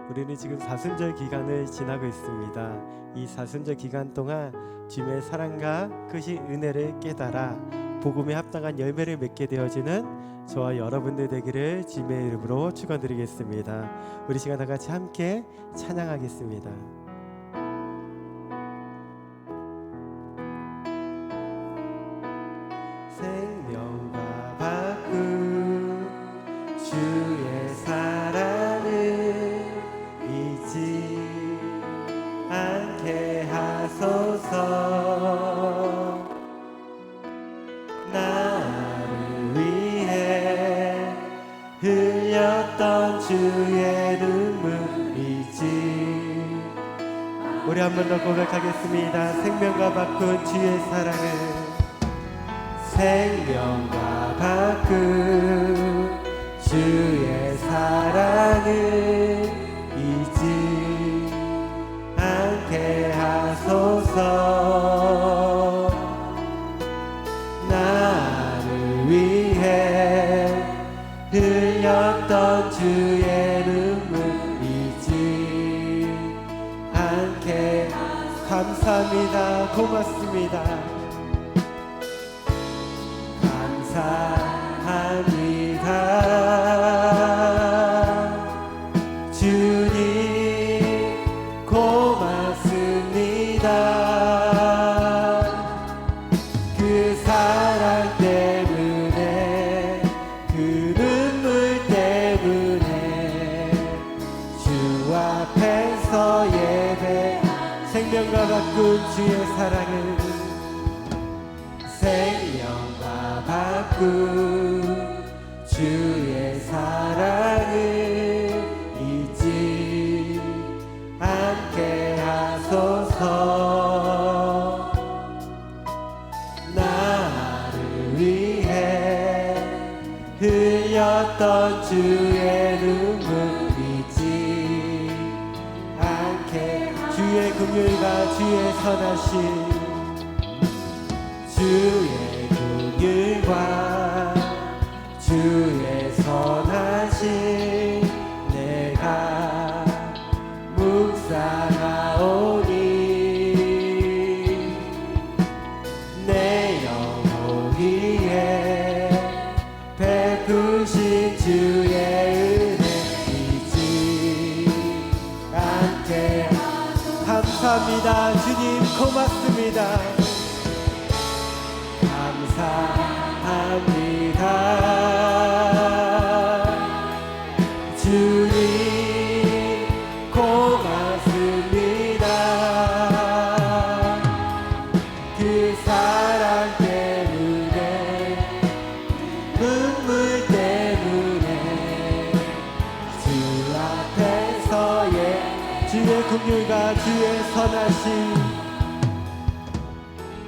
우리는 지금 사순절 기간을 지나고 있습니다. 이 사순절 기간 동안 주님의 사랑과 크신 은혜를 깨달아 복음에 합당한 열매를 맺게 되어지는 저와 여러분들 되기를 주님의 이름으로 축원드리겠습니다. 우리 시간 다 같이 함께 찬양하겠습니다. 생명과 바꾼 주의 사랑을 잊지 않게 하소서. 나를 위해 흘렸던 주의 눈물이지. 우리 한 번 더 고백하겠습니다. 생명과 바꾼 주의 사랑을, 생명과 바꾼 주의 사랑을 잊지 않게 하소서. 나를 위해 흘렸던 주의 눈물 잊지 않게. 감사합니다. 고맙습니다. 감사합니다. 주님 고맙습니다. 그 사랑 때문에, 그 눈물 때문에 주 앞에서 예배. 생명과 바꾼 주의 사랑을, 생명과 바꾼 주의 사랑을 잊지 않게 하소서. 나를 위해 흘렸던 주의 눈물 잊지 않게. 주의 긍휼과 주의 선하심, 주의 긍휼과 주의 선하심 내가 묵상하오니 내 영혼 위에 베푸신 주의 은혜 잊지 않게. 감사합니다. 주님 고맙습니다. 감사합니다. 주님 고맙습니다. 그 사랑 때문에, 눈물 때문에 주 앞에서의 주의 긍휼과 주의 선하심,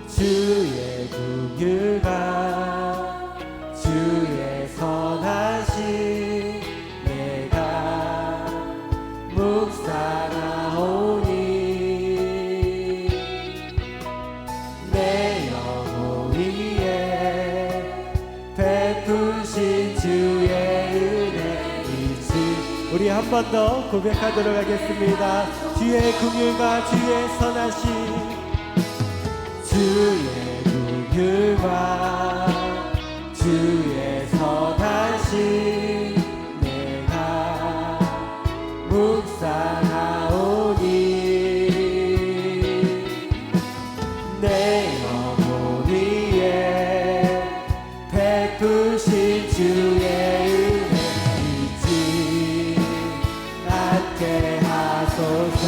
주의 긍휼과 주의 선하심 내가 묵상하오니 내 영혼 위에 베푸신 주의 은혜 잊지. 우리 한 번 더 고백하도록 하겠습니다. 주의 긍휼과 주의 선하심, 주의 긍휼과 주의 선하심 내가 묵상하오니 내 영혼 위에 베푸신 주의 은혜 잊지 않게 하소서.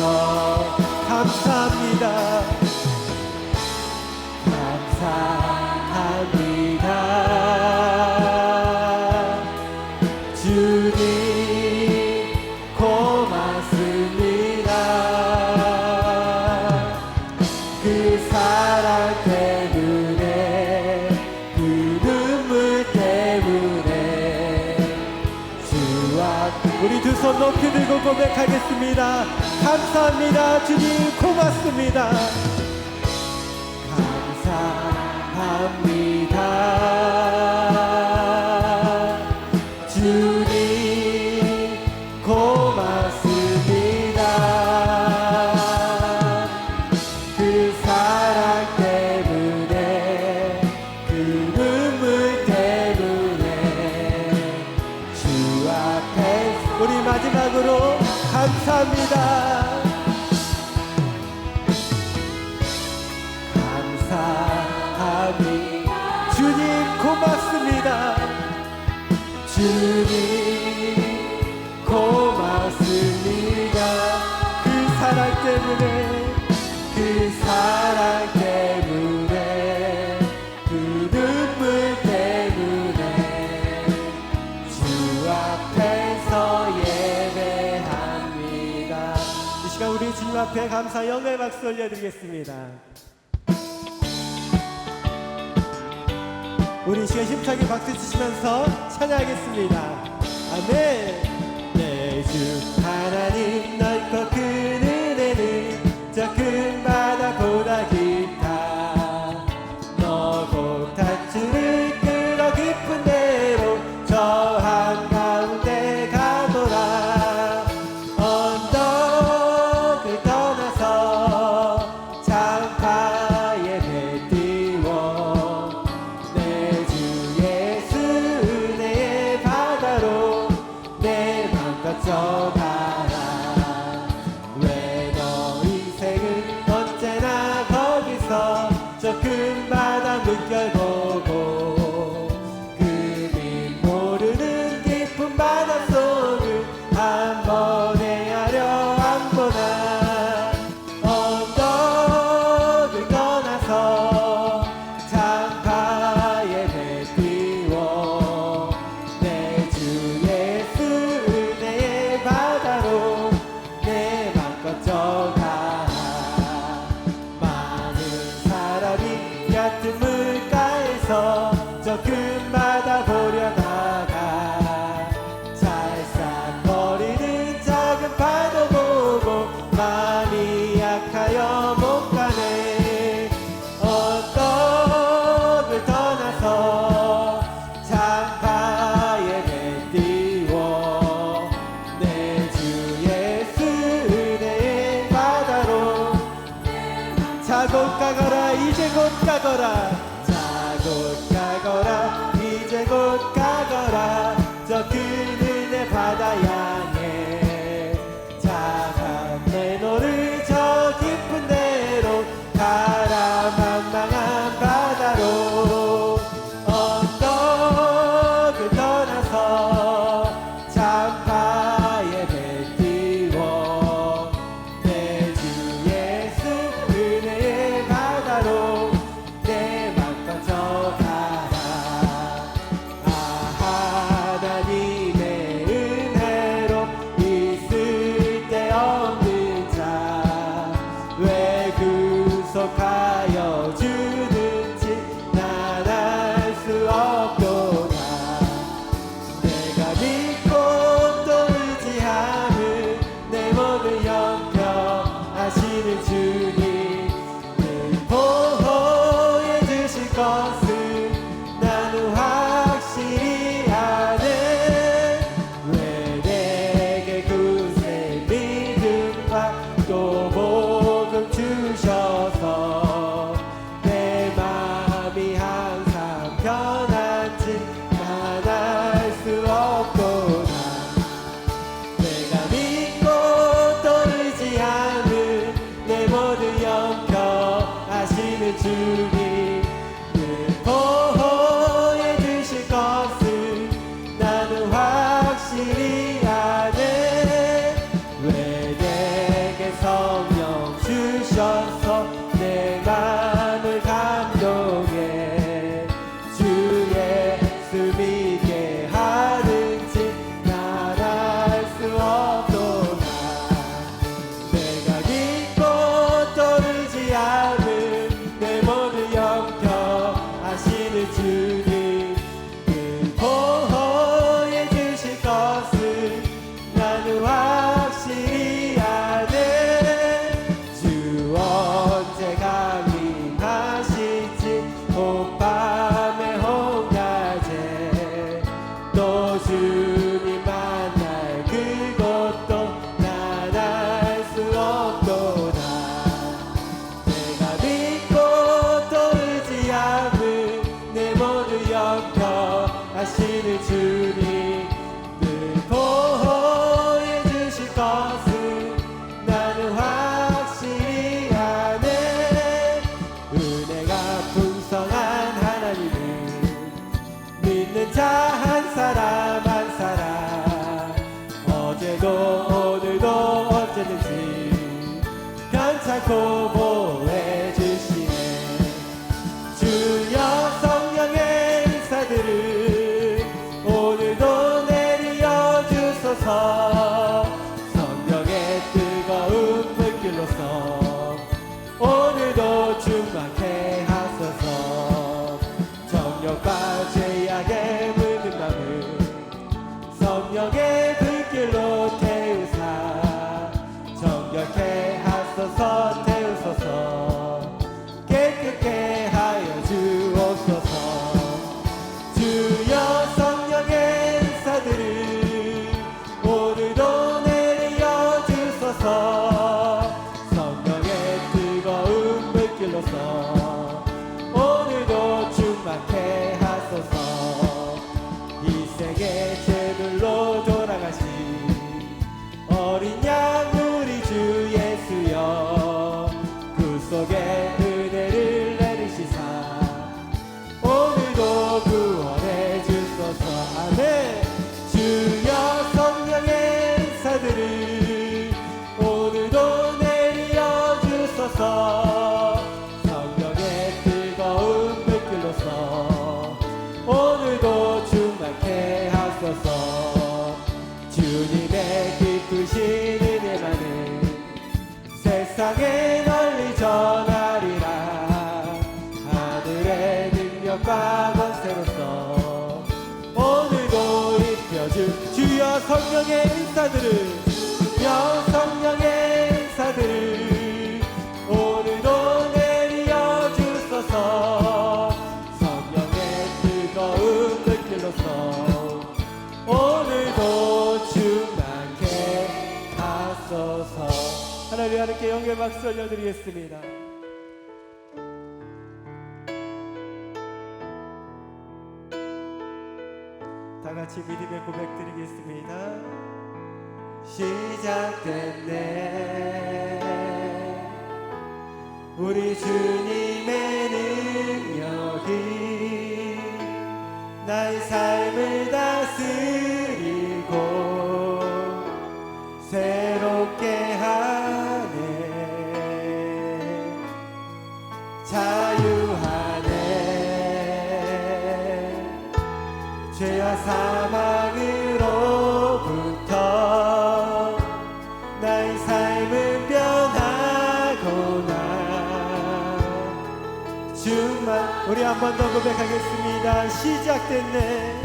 감사합니다. 감사합니다. 주님 고맙습니다. 그 사랑 때문에, 그 눈물 때문에 주 앞. 우리 두 손 높이 들고 고백하겠습니다. 감사합니다. 주님 고맙습니다. 감사합니다. 주님 고맙습니다. 감사합니다. 감사합니다. 주님 고맙습니다. 주님 고맙습니다. 그 사랑 때문에 그 사랑 때문에 그 눈물 때문에 주 앞에서 예배합니다. 이 시간 우리 주님 앞에 감사 영광의 박수 올려드리겠습니다. 우리 이 시간 힘차게 박수 치시면서 찬양하겠습니다. 아멘. 내 주 하나님 넓고 큰 은혜는 저 큰 바다보다 깊다. 너고 닷줄을 끌어 깊은 데로 저 한가운데 가노라. 언덕을 떠나서 장파에 배 띄워 내 주 예수 은혜의 바다로 내 맘 걷져가라. 왜 너 인생은 언제나 거기서 저 큰 바다 물결 보고 그리 모르는 깊은 바닷속을 한번 헤아려 안 보나. 언덕을 떠나서 장파에 배 띄워 내 주 예수 은혜의 바다로 내 맘 걷져가. 많은 사람이 얕은 물가에서 저 큰 바다 보려다가 찰싹거리는 작은 파도 보고 마음이 약하여 못 가네. 언덕을 떠나서 장파에 배 띄워 내 주 예수 은혜의 바다로 자곧 가거라 이제 곧 가거라. 자곧 가거라 이제 곧 가거라. 저 큰 은혜 바다 향해 자가 내 너를 저 깊은 데로 가라. 만망한 바다로 언덕을 떠나서 장파에 배 띄워 내 주 예수 은혜의 바다로 내 맘 걷져가라. 아 하나님의 은혜로 있을 데 없는 자 왜 구속하여 주는지 난 알 수 없도다. 내가 믿고 또 의지함은 내 몸을 영표하시는 주님 늘 보호해 주실 것을 나는 확실히 아네. 왜 내게 구세 믿음과 또 복음 주셔서 내 맘이 항상 편한지 난 알 수 없도다. 내가 믿고 또 의지함은 내 모든 영표하시는 주님 늘 보호해 주실 것을 나는 확실히 아네. 왜 내게 성령 주셔서 내 맘을 감동해 주 예수 믿게 하는지 난 알 수 없도다. 내가 믿고 또 의지함은 내 모든 영표하시는 주님 늘 보호해 주실 것을 나는 확실히 아네. 주 언제 강림하실지 봄밤의 홍가제 또 주님 만날 그곳도 난 알 수 없도다. 내가 믿고 또 의지함은 내 모든 영표하시는 주님 늘 보호해 주실 것을 한 사람 한 사람 어제도 오늘도 언제든지 변찮고 보호해 주시네. 주여 성령의 인사들을 오늘도 내려 주소서. 성령의 뜨거운 불길로서 오늘도 충만케 하소서. 정욕과 죄악에 물든 맘을 성령의 불길로 태우사 정결케 하소서. 태우소서. 깨끗게 하여 주옵소서. 주여 성령의 인사들을 오늘도 내려 주소서. 성령의 뜨거운 불길로서 오늘도 충만케 하소서. 이 세계 죄들로 돌아가신 어린 양 우리 주 예수여 그 속에 은혜를 내리시사 오늘도 구원해 주소서. 아멘. 주여 성령의 인사들을 오늘도 내려 주소서. 성령의 뜨거운 불길로서 오늘도 충만케 하소서. 주님의 기쁘신 은혜만을 세상에 널리 전하리라. 하늘의 능력과 권세로서 오늘도 입혀준 주여 성령의 인사들을 주여 성령의 인사들을 오늘도 내려 주소서. 성령의 뜨거운 불길로서 오늘도 충만케 하소서. 하나님 하나님께 영광의 박수 올려드리겠습니다. 다 같이 믿음의 고백 드리겠습니다. 시작됐네 우리 주님의 능력이 나의 삶을 다스리고 새롭게 하네. 자유하네. 죄와 사망으로부터 나의 삶은 변하구나. 주만 우리 한 번 더 고백하겠습니다. 시작됐네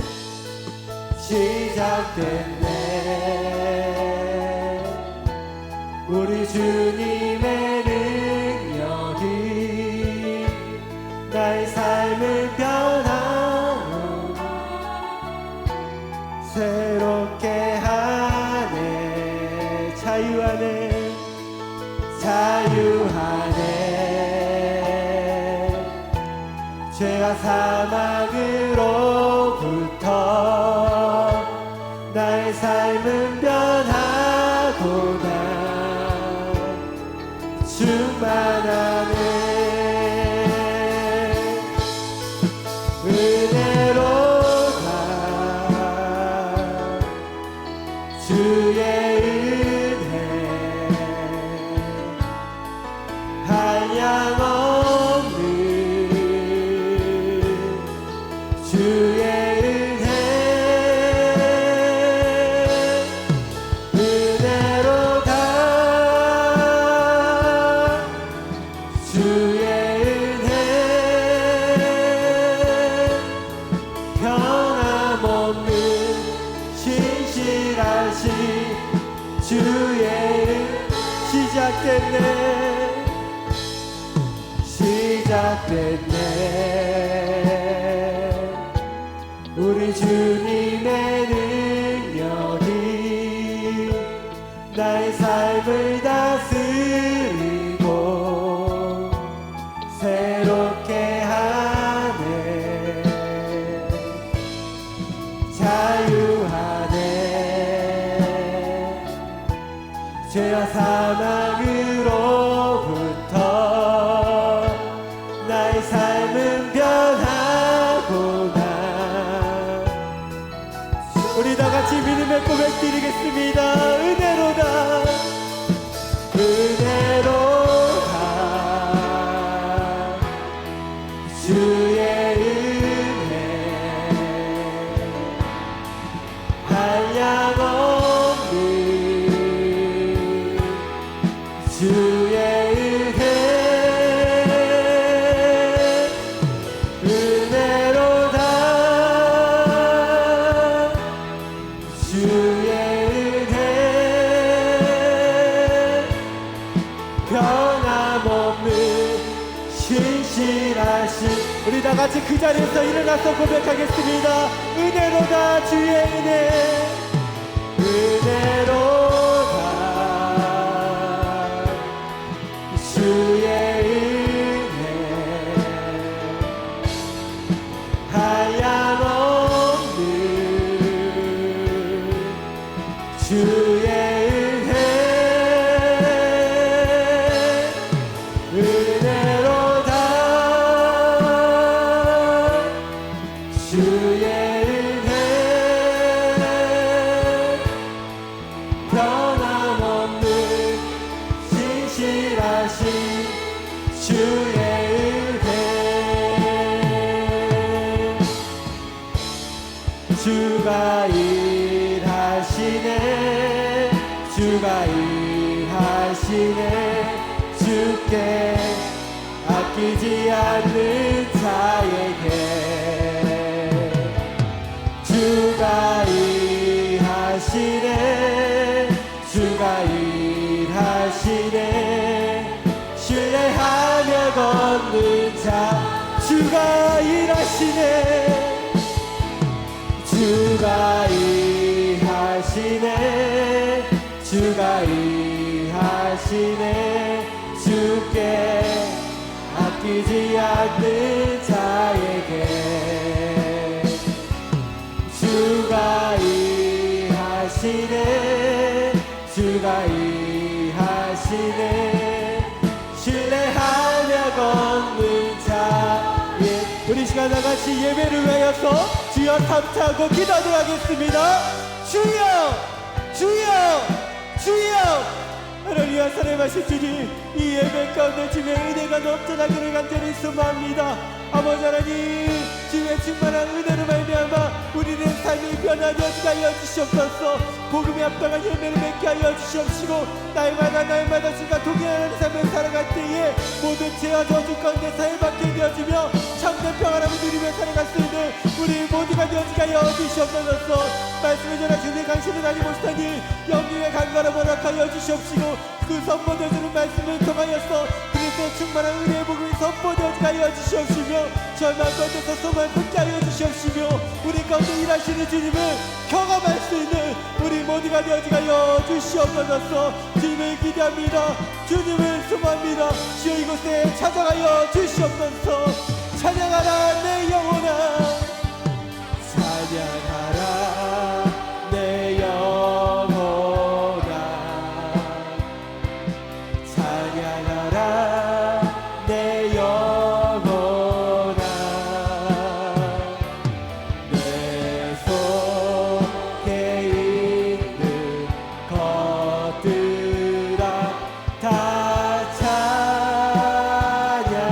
시작됐네 우리 주님의 능력이 나의 삶을 변하고 새롭게 하네. 자유하네 자유하네. 죄와 사망으로부터 나의 삶은 변하구나. 충만하네 은혜로다 주의 은혜 한량없는 주의 은혜 은혜로다 주의 은혜 변함없는 신실하신 주의 시작됐네 시작됐네 우리 주님의 능력이 나의 삶을 다스리고 새롭게 하네. 자유하네 죄와 사망으로부터 나의 삶은 변하구나. 우리 다 같이 믿음의 고백 드리겠습니다. 은혜로다 은혜로다 주의 은혜 한량없는 주의 은혜 은혜로다 주의 은혜 변함없는 신실하신 우리 다 같이 그 자리에서 일어나서 고백하겠습니다. 은혜로다 주의 은혜 은혜로다 주의 은혜 한량없는 주의 은혜 은혜로다 주의 은혜 변함없는 신실하신 주의 은혜 주가 일하시네 주가 일하시네 주께 아끼지 않는 자에게 주가 일하시네 주가 일하시네 신뢰하며 걷는 자 주가 일하시네 주가 일하시네 주가 일하시네 주께 아끼지 않는 자에게 주가 일하시네 주가 일하시네 신뢰하며 걷는 자 우리 시간 다같이 예배를 위하여서 주여 삼차고 기도하겠습니다. 주여 주여 주여 하나님 살아계신 주님 이 예배 가운데 주의 은혜가 넘쳐나기를 간절히 소망합니다. 아버지 하나님 주의 충만한 은혜로 말미암아 우리의 삶이 변화되어지게 하여 주시옵소서. 복음에 합당한 열매를 맺게 하여 주시옵시고 날마다 주가 동행하는 삶을 살아갈 때에 모든 죄와 저주 가운데 사해받게 되어지며 참된 평안함을 누리며 살아갈 수 있는 우리 모두가 되어지게 하여 주시옵소서. 말씀을 전하시는 당신은 아니 못하니 영광의 강가로 허락하여 주시옵시고 그 선포되어지는 말씀을 통하여서 그리스도의 충만한 은혜의 복음이 선포되어지게 하여 주시옵시며 절망 가운데서 소망을 붙게 하여 주시옵시며 우리 가운데 일하시는 주님을 경험할 수 있는 우리 모두가 되어지게 하여 주시옵소서. 주님을 기대합니다. 주님을 소망합니다. 주여 이곳에 찾아가여 주시옵소서. 찬양하라 내 영혼아 찬양하라 내 영혼아 찬양하라 내 영혼아 내 속에 있는 것들아 다 찬양하라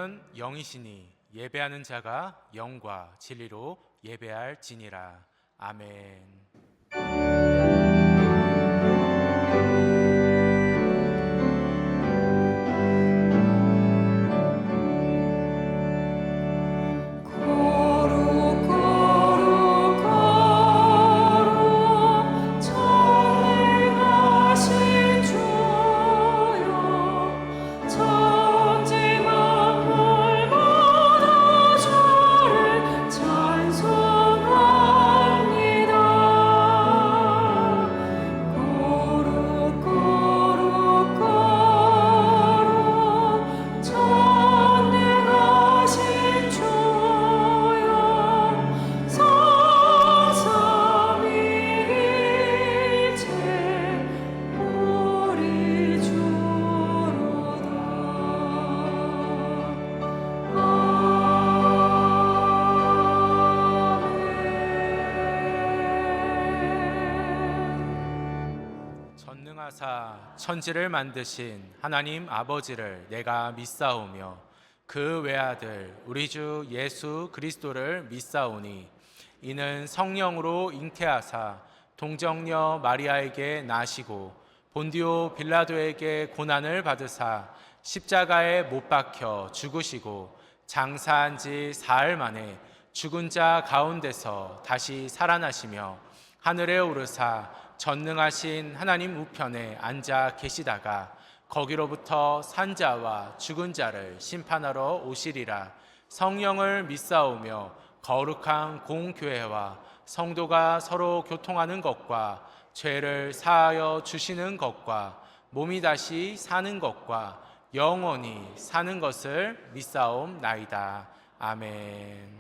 하나님은 영이시니 예배하는 자가 영과 진리로 예배할지니라. 아멘. 전능하사 천지를 만드신 하나님 아버지를 내가 믿사오며 그 외아들 우리 주 예수 그리스도를 믿사오니 이는 성령으로 잉태하사 동정녀 마리아에게 나시고 본디오 빌라도에게 고난을 받으사 십자가에 못 박혀 죽으시고 장사한 지 사흘 만에 죽은 자 가운데서 다시 살아나시며 하늘에 오르사 전능하신 하나님 우편에 앉아 계시다가 거기로부터 산자와 죽은 자를 심판하러 오시리라. 성령을 믿사오며 거룩한 공교회와 성도가 서로 교통하는 것과 죄를 사하여 주시는 것과 몸이 다시 사는 것과 영원히 사는 것을 믿사옵나이다. 아멘.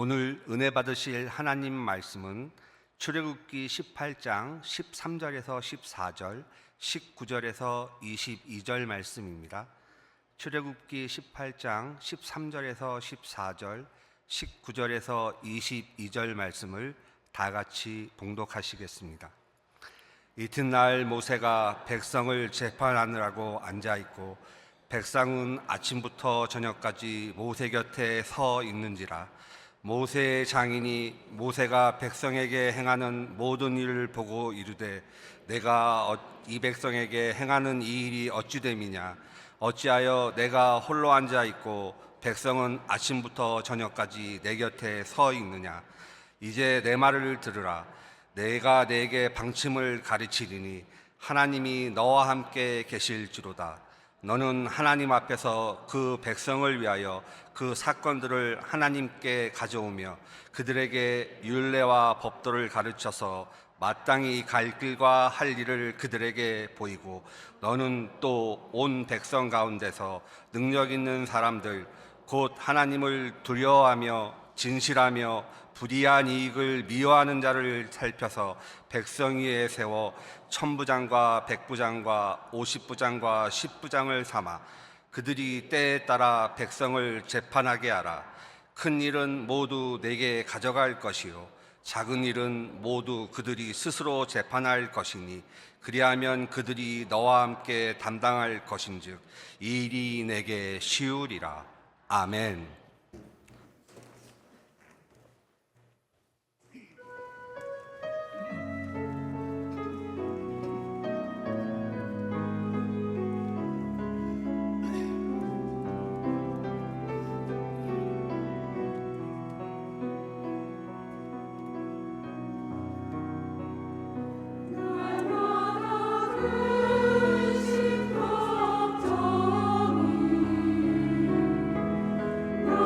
오늘 은혜 받으실 하나님 말씀은 출애굽기 18장 13절에서 14절, 19절에서 22절 말씀입니다. 출애굽기 18장 13절에서 14절, 19절에서 22절 말씀을 다 같이 봉독하시겠습니다. 이튿날 모세가 백성을 재판하느라고 앉아 있고 백성은 아침부터 저녁까지 모세 곁에 서 있는지라. 모세의 장인이 모세가 백성에게 행하는 모든 일을 보고 이르되 내가 이 백성에게 행하는 이 일이 어찌 됨이냐. 어찌하여 내가 홀로 앉아 있고 백성은 아침부터 저녁까지 내 곁에 서 있느냐. 이제 내 말을 들으라. 내가 네게 방침을 가르치리니 하나님이 너와 함께 계실지로다. 너는 하나님 앞에서 그 백성을 위하여 그 사건들을 하나님께 가져오며 그들에게 율례와 법도를 가르쳐서 마땅히 갈 길과 할 일을 그들에게 보이고 너는 또 온 백성 가운데서 능력 있는 사람들 곧 하나님을 두려워하며 진실하며 불의한 이익을 미워하는 자를 살펴서 백성 위에 세워 천부장과 백부장과 50부장과 10부장을 삼아 그들이 때에 따라 백성을 재판하게 하라. 큰 일은 모두 내게 가져갈 것이요 작은 일은 모두 그들이 스스로 재판할 것이니 그리하면 그들이 너와 함께 담당할 것인즉 이 일이 내게 쉬우리라. 아멘. 나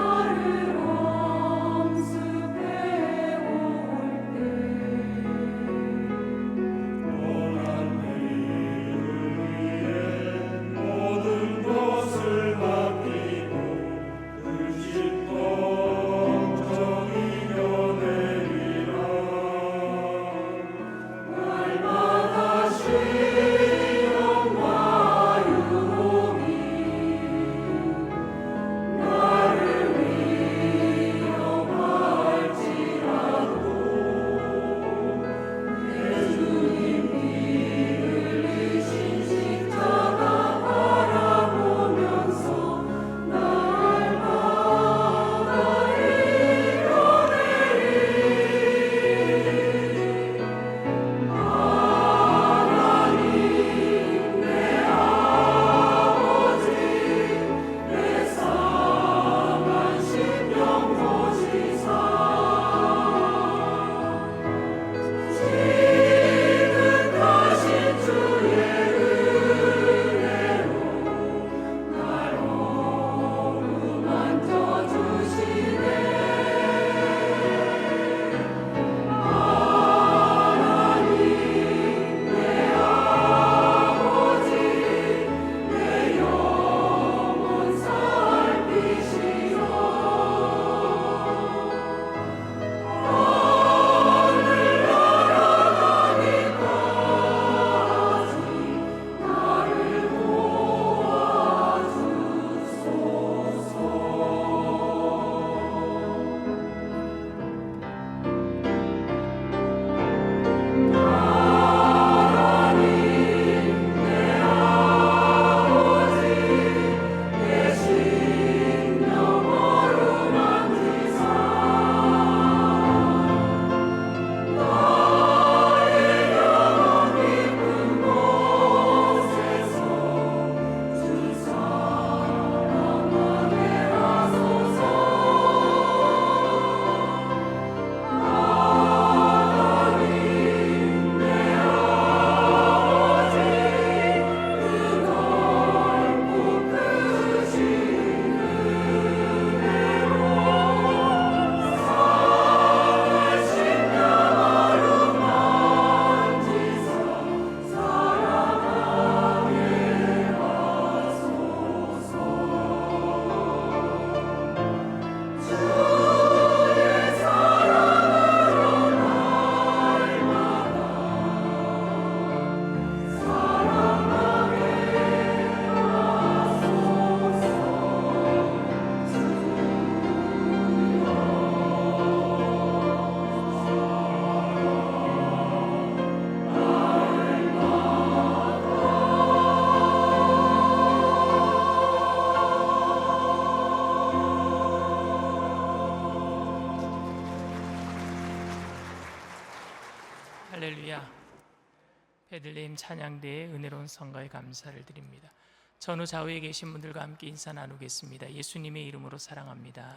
베들레헴 찬양대의 은혜로운 성가에 감사를 드립니다. 전후 좌우에 계신 분들과 함께 인사 나누겠습니다. 예수님의 이름으로 사랑합니다.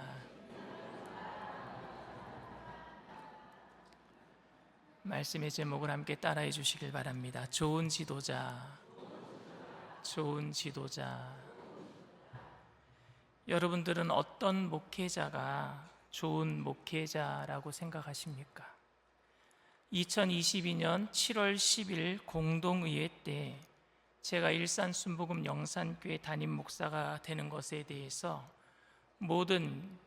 말씀의 제목을 함께 따라해 주시길 바랍니다. 좋은 지도자, 좋은 지도자. 여러분들은 어떤 목회자가 좋은 목회자라고 생각하십니까? 2022년 7월 10일 공동의회 때 제가 일산 순복음 영산교회 담임 목사가 되는 것에 대해서 모든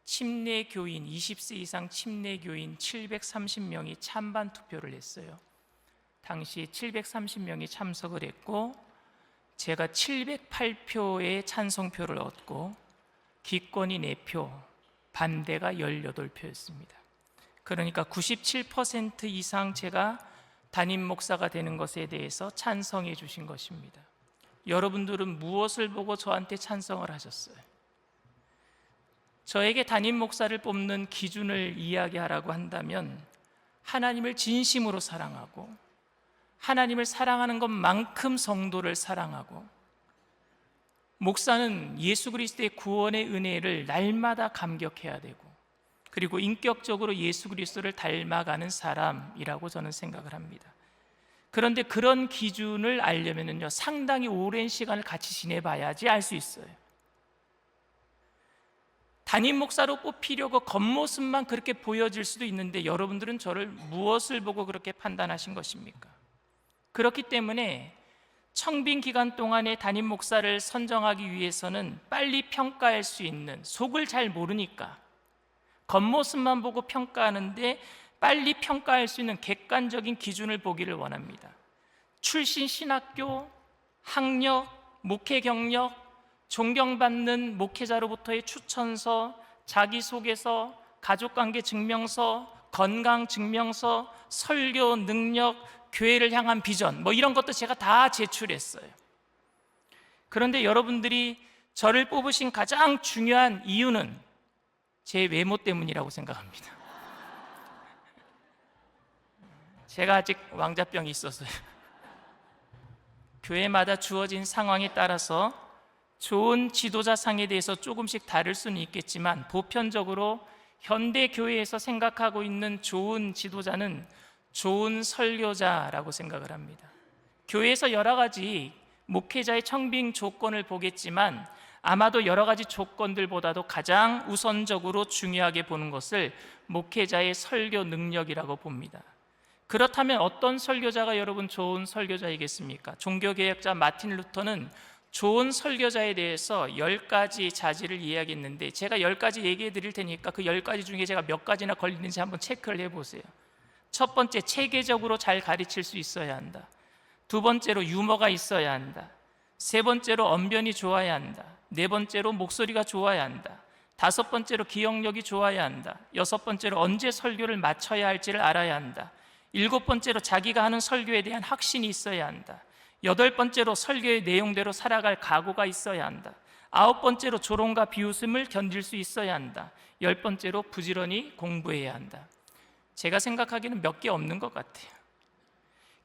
침례교인, 20세 이상 침례교인 730명이 찬반 투표를 했어요. 당시 730명이 참석을 했고 제가 708표의 찬성표를 얻고 기권이 4표, 반대가 18표였습니다. 그러니까 97% 이상 제가 담임 목사가 되는 것에 대해서 찬성해 주신 것입니다. 여러분들은 무엇을 보고 저한테 찬성을 하셨어요? 저에게 담임 목사를 뽑는 기준을 이야기하라고 한다면 하나님을 진심으로 사랑하고 하나님을 사랑하는 것만큼 성도를 사랑하고 목사는 예수 그리스도의 구원의 은혜를 날마다 감격해야 되고 그리고 인격적으로 예수 그리스도를 닮아가는 사람이라고 저는 생각을 합니다. 그런데 그런 기준을 알려면요 상당히 오랜 시간을 같이 지내봐야지 알 수 있어요. 담임 목사로 뽑히려고 겉모습만 그렇게 보여질 수도 있는데 여러분들은 저를 무엇을 보고 그렇게 판단하신 것입니까? 그렇기 때문에 청빙 기간 동안에 담임 목사를 선정하기 위해서는 빨리 평가할 수 있는, 속을 잘 모르니까 겉모습만 보고 평가하는데 빨리 평가할 수 있는 객관적인 기준을 보기를 원합니다. 출신 신학교, 학력, 목회 경력, 존경받는 목회자로부터의 추천서, 자기소개서, 가족관계 증명서, 건강 증명서, 설교 능력, 교회를 향한 비전, 이런 것도 제가 다 제출했어요. 그런데 여러분들이 저를 뽑으신 가장 중요한 이유는 제 외모 때문이라고 생각합니다. 제가 아직 왕자병이 있었어요. 교회마다 주어진 상황에 따라서 좋은 지도자상에 대해서 조금씩 다를 수는 있겠지만 보편적으로 현대 교회에서 생각하고 있는 좋은 지도자는 좋은 설교자라고 생각을 합니다. 교회에서 여러 가지 목회자의 청빙 조건을 보겠지만 아마도 여러 가지 조건들보다도 가장 우선적으로 중요하게 보는 것을 목회자의 설교 능력이라고 봅니다. 그렇다면 어떤 설교자가 여러분 좋은 설교자이겠습니까? 종교개혁자 마틴 루터는 좋은 설교자에 대해서 10가지 자질을 이야기했는데 제가 10가지 얘기해 드릴 테니까 그 10가지 중에 제가 몇 가지나 걸리는지 한번 체크를 해보세요. 첫 번째, 체계적으로 잘 가르칠 수 있어야 한다. 두 번째로 유머가 있어야 한다. 세 번째로 언변이 좋아야 한다. 네 번째로 목소리가 좋아야 한다. 다섯 번째로 기억력이 좋아야 한다. 여섯 번째로 언제 설교를 마쳐야 할지를 알아야 한다. 일곱 번째로 자기가 하는 설교에 대한 확신이 있어야 한다. 여덟 번째로 설교의 내용대로 살아갈 각오가 있어야 한다. 아홉 번째로 조롱과 비웃음을 견딜 수 있어야 한다. 열 번째로 부지런히 공부해야 한다. 제가 생각하기에는 몇 개 없는 것 같아요.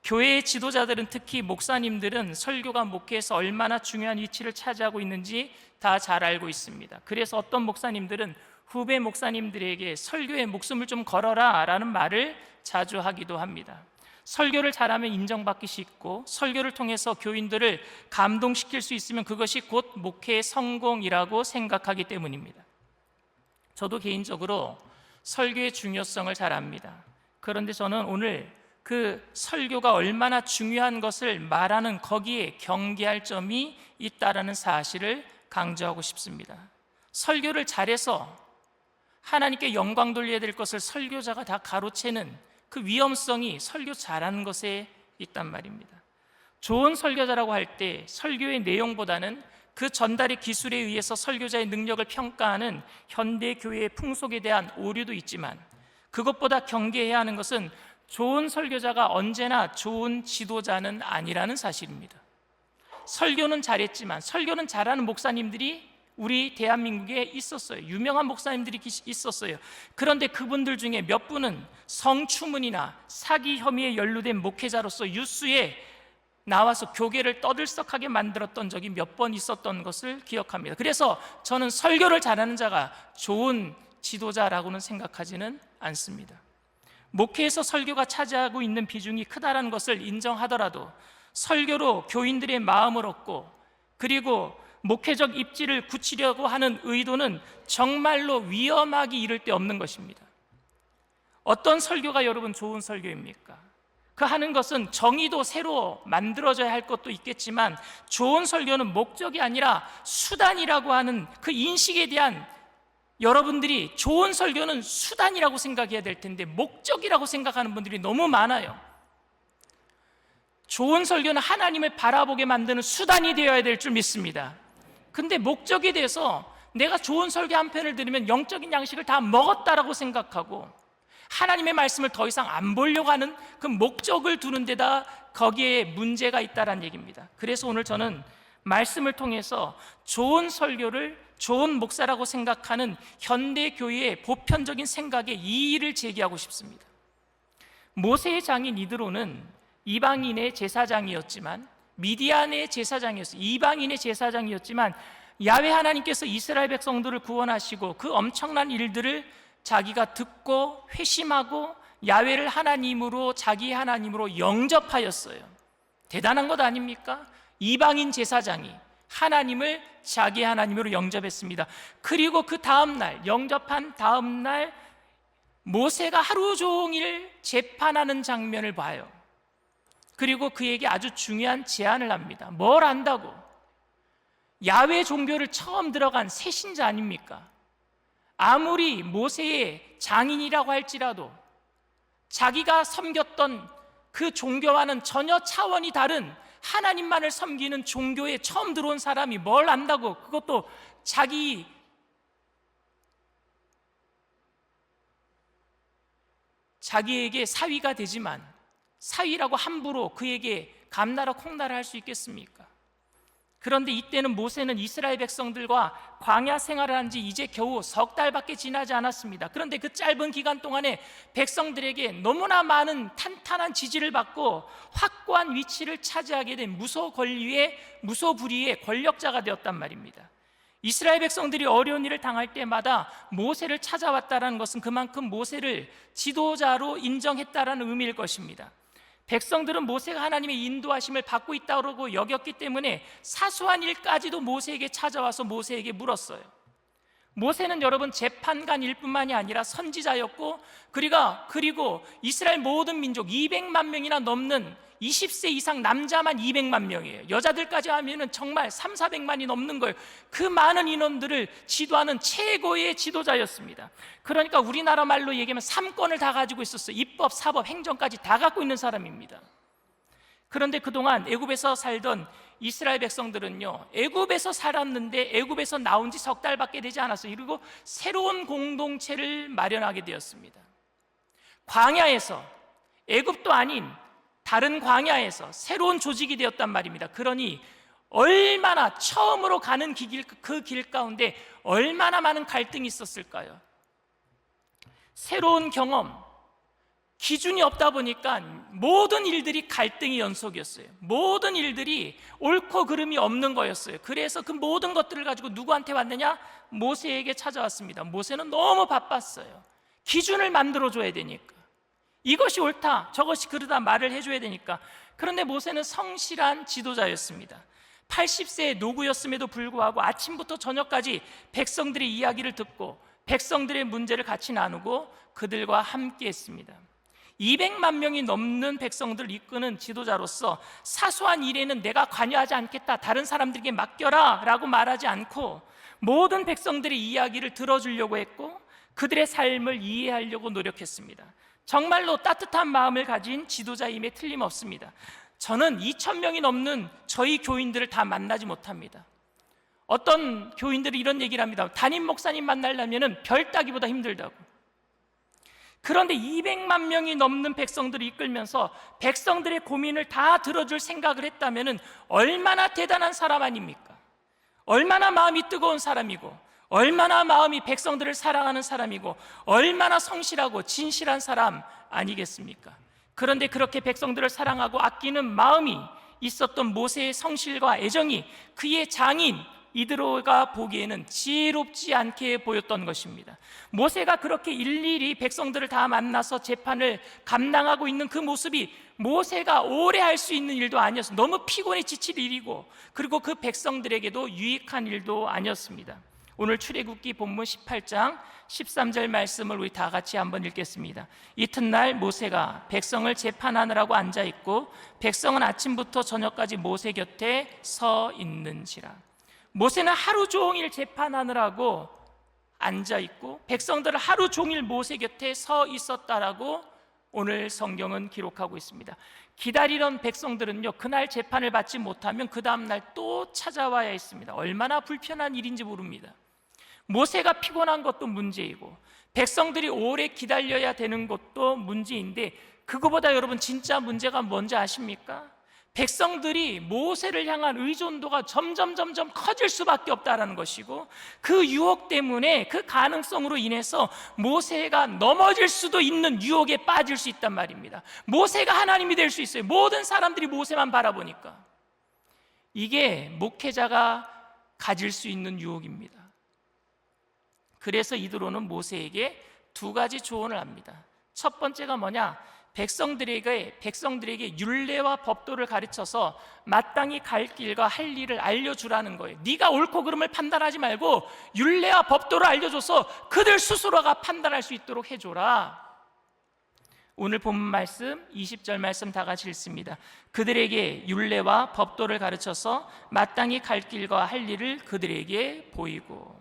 교회의 지도자들은, 특히 목사님들은 설교가 목회에서 얼마나 중요한 위치를 차지하고 있는지 다 잘 알고 있습니다. 그래서 어떤 목사님들은 후배 목사님들에게 설교에 목숨을 좀 걸어라 라는 말을 자주 하기도 합니다. 설교를 잘하면 인정받기 쉽고 설교를 통해서 교인들을 감동시킬 수 있으면 그것이 곧 목회의 성공이라고 생각하기 때문입니다. 저도 개인적으로 설교의 중요성을 잘 압니다. 그런데 저는 오늘 그 설교가 얼마나 중요한 것을 말하는 거기에 경계할 점이 있다라는 사실을 강조하고 싶습니다. 설교를 잘해서 하나님께 영광 돌려야 될 것을 설교자가 다 가로채는 그 위험성이 설교 잘하는 것에 있단 말입니다. 좋은 설교자라고 할 때 설교의 내용보다는 그 전달의 기술에 의해서 설교자의 능력을 평가하는 현대 교회의 풍속에 대한 오류도 있지만 그것보다 경계해야 하는 것은 좋은 설교자가 언제나 좋은 지도자는 아니라는 사실입니다. 설교는 잘했지만 설교는 잘하는 목사님들이 우리 대한민국에 있었어요. 유명한 목사님들이 있었어요. 그런데 그분들 중에 몇 분은 성추문이나 사기 혐의에 연루된 목회자로서 뉴스에 나와서 교계를 떠들썩하게 만들었던 적이 몇 번 있었던 것을 기억합니다. 그래서 저는 설교를 잘하는 자가 좋은 지도자라고는 생각하지는 않습니다. 목회에서 설교가 차지하고 있는 비중이 크다는 것을 인정하더라도 설교로 교인들의 마음을 얻고 그리고 목회적 입지를 굳히려고 하는 의도는 정말로 위험하기 이를 데 없는 것입니다. 어떤 설교가 여러분 좋은 설교입니까? 그 하는 것은 정의도 새로 만들어져야 할 것도 있겠지만 좋은 설교는 목적이 아니라 수단이라고 하는 그 인식에 대한 여러분들이 좋은 설교는 수단이라고 생각해야 될 텐데 목적이라고 생각하는 분들이 너무 많아요. 좋은 설교는 하나님을 바라보게 만드는 수단이 되어야 될 줄 믿습니다. 근데 목적에 대해서 내가 좋은 설교 한 편을 들으면 영적인 양식을 다 먹었다라고 생각하고 하나님의 말씀을 더 이상 안 보려고 하는 그 목적을 두는 데다 거기에 문제가 있다는 얘기입니다. 그래서 오늘 저는 말씀을 통해서 좋은 설교를 좋은 목사라고 생각하는 현대 교회의 보편적인 생각에 이의를 제기하고 싶습니다. 모세의 장인 이드로는 이방인의 제사장이었지만 미디안의 제사장이었어요. 이방인의 제사장이었지만 야훼 하나님께서 이스라엘 백성들을 구원하시고 그 엄청난 일들을 자기가 듣고 회심하고 야훼를 하나님으로 자기 하나님으로 영접하였어요. 대단한 것 아닙니까? 이방인 제사장이 하나님을 자기 하나님으로 영접했습니다. 그리고 그 다음날 영접한 다음날 모세가 하루 종일 재판하는 장면을 봐요. 그리고 그에게 아주 중요한 제안을 합니다. 뭘 안다고? 야훼 종교를 처음 들어간 새 신자 아닙니까? 아무리 모세의 장인이라고 할지라도 자기가 섬겼던 그 종교와는 전혀 차원이 다른 하나님만을 섬기는 종교에 처음 들어온 사람이 뭘 안다고? 그것도 자기에게 사위가 되지만 사위라고 함부로 그에게 감나라 콩나라 할 수 있겠습니까? 그런데 이때는 모세는 이스라엘 백성들과 광야 생활을 한 지 이제 겨우 3달밖에 지나지 않았습니다. 그런데 그 짧은 기간 동안에 백성들에게 너무나 많은 탄탄한 지지를 받고 확고한 위치를 차지하게 된 무소불위의 권력자가 되었단 말입니다. 이스라엘 백성들이 어려운 일을 당할 때마다 모세를 찾아왔다는 것은 그만큼 모세를 지도자로 인정했다는 의미일 것입니다. 백성들은 모세가 하나님의 인도하심을 받고 있다고 여겼기 때문에 사소한 일까지도 모세에게 찾아와서 모세에게 물었어요. 모세는 여러분 재판관일 뿐만이 아니라 선지자였고 그리고 이스라엘 모든 민족 200만 명이나 넘는 20세 이상 남자만 200만 명이에요. 여자들까지 하면 정말 3,400만이 넘는 거예요. 그 많은 인원들을 지도하는 최고의 지도자였습니다. 그러니까 우리나라 말로 얘기하면 3권을 다 가지고 있었어요. 입법, 사법, 행정까지 다 갖고 있는 사람입니다. 그런데 그동안 애굽에서 살던 이스라엘 백성들은요, 애굽에서 살았는데 애굽에서 나온 지 3달밖에 되지 않았어요. 그리고 새로운 공동체를 마련하게 되었습니다. 광야에서, 애굽도 아닌 다른 광야에서 새로운 조직이 되었단 말입니다. 그러니 얼마나 처음으로 가는 그 길 가운데 얼마나 많은 갈등이 있었을까요? 새로운 경험, 기준이 없다 보니까 모든 일들이 갈등의 연속이었어요. 모든 일들이 옳고 그름이 없는 거였어요. 그래서 그 모든 것들을 가지고 누구한테 왔느냐? 모세에게 찾아왔습니다. 모세는 너무 바빴어요. 기준을 만들어줘야 되니까, 이것이 옳다, 저것이 그르다 말을 해줘야 되니까. 그런데 모세는 성실한 지도자였습니다. 80세의 노구였음에도 불구하고 아침부터 저녁까지 백성들의 이야기를 듣고 백성들의 문제를 같이 나누고 그들과 함께 했습니다. 200만 명이 넘는 백성들을 이끄는 지도자로서 사소한 일에는 내가 관여하지 않겠다, 다른 사람들에게 맡겨라 라고 말하지 않고 모든 백성들의 이야기를 들어주려고 했고 그들의 삶을 이해하려고 노력했습니다. 정말로 따뜻한 마음을 가진 지도자임에 틀림없습니다. 저는 2,000명이 넘는 저희 교인들을 다 만나지 못합니다. 어떤 교인들이 이런 얘기를 합니다. 담임 목사님 만나려면 별 따기보다 힘들다고. 그런데 200만 명이 넘는 백성들을 이끌면서 백성들의 고민을 다 들어줄 생각을 했다면 얼마나 대단한 사람 아닙니까? 얼마나 마음이 뜨거운 사람이고, 얼마나 마음이 백성들을 사랑하는 사람이고, 얼마나 성실하고 진실한 사람 아니겠습니까? 그런데 그렇게 백성들을 사랑하고 아끼는 마음이 있었던 모세의 성실과 애정이 그의 장인 이드로가 보기에는 지혜롭지 않게 보였던 것입니다. 모세가 그렇게 일일이 백성들을 다 만나서 재판을 감당하고 있는 그 모습이 모세가 오래 할 수 있는 일도 아니었어요. 너무 피곤해 지칠 일이고, 그리고 그 백성들에게도 유익한 일도 아니었습니다. 오늘 출애굽기 본문 18장 13절 말씀을 우리 다 같이 한번 읽겠습니다. 이튿날 모세가 백성을 재판하느라고 앉아있고 백성은 아침부터 저녁까지 모세 곁에 서 있는지라. 모세는 하루 종일 재판하느라고 앉아있고 백성들은 하루 종일 모세 곁에 서 있었다라고 오늘 성경은 기록하고 있습니다. 기다리던 백성들은요, 그날 재판을 받지 못하면 그 다음날 또 찾아와야 했습니다. 얼마나 불편한 일인지 모릅니다. 모세가 피곤한 것도 문제이고 백성들이 오래 기다려야 되는 것도 문제인데, 그거보다 여러분 진짜 문제가 뭔지 아십니까? 백성들이 모세를 향한 의존도가 점점 커질 수밖에 없다는 것이고, 그 유혹 때문에, 그 가능성으로 인해서 모세가 넘어질 수도 있는 유혹에 빠질 수 있단 말입니다. 모세가 하나님이 될 수 있어요. 모든 사람들이 모세만 바라보니까. 이게 목회자가 가질 수 있는 유혹입니다. 그래서 이드로는 모세에게 두 가지 조언을 합니다. 첫 번째가 뭐냐? 백성들에게 율례와 법도를 가르쳐서 마땅히 갈 길과 할 일을 알려주라는 거예요. 네가 옳고 그름을 판단하지 말고 율례와 법도를 알려줘서 그들 스스로가 판단할 수 있도록 해줘라. 오늘 본문 말씀 20절 말씀 다 같이 읽습니다. 그들에게 율례와 법도를 가르쳐서 마땅히 갈 길과 할 일을 그들에게 보이고.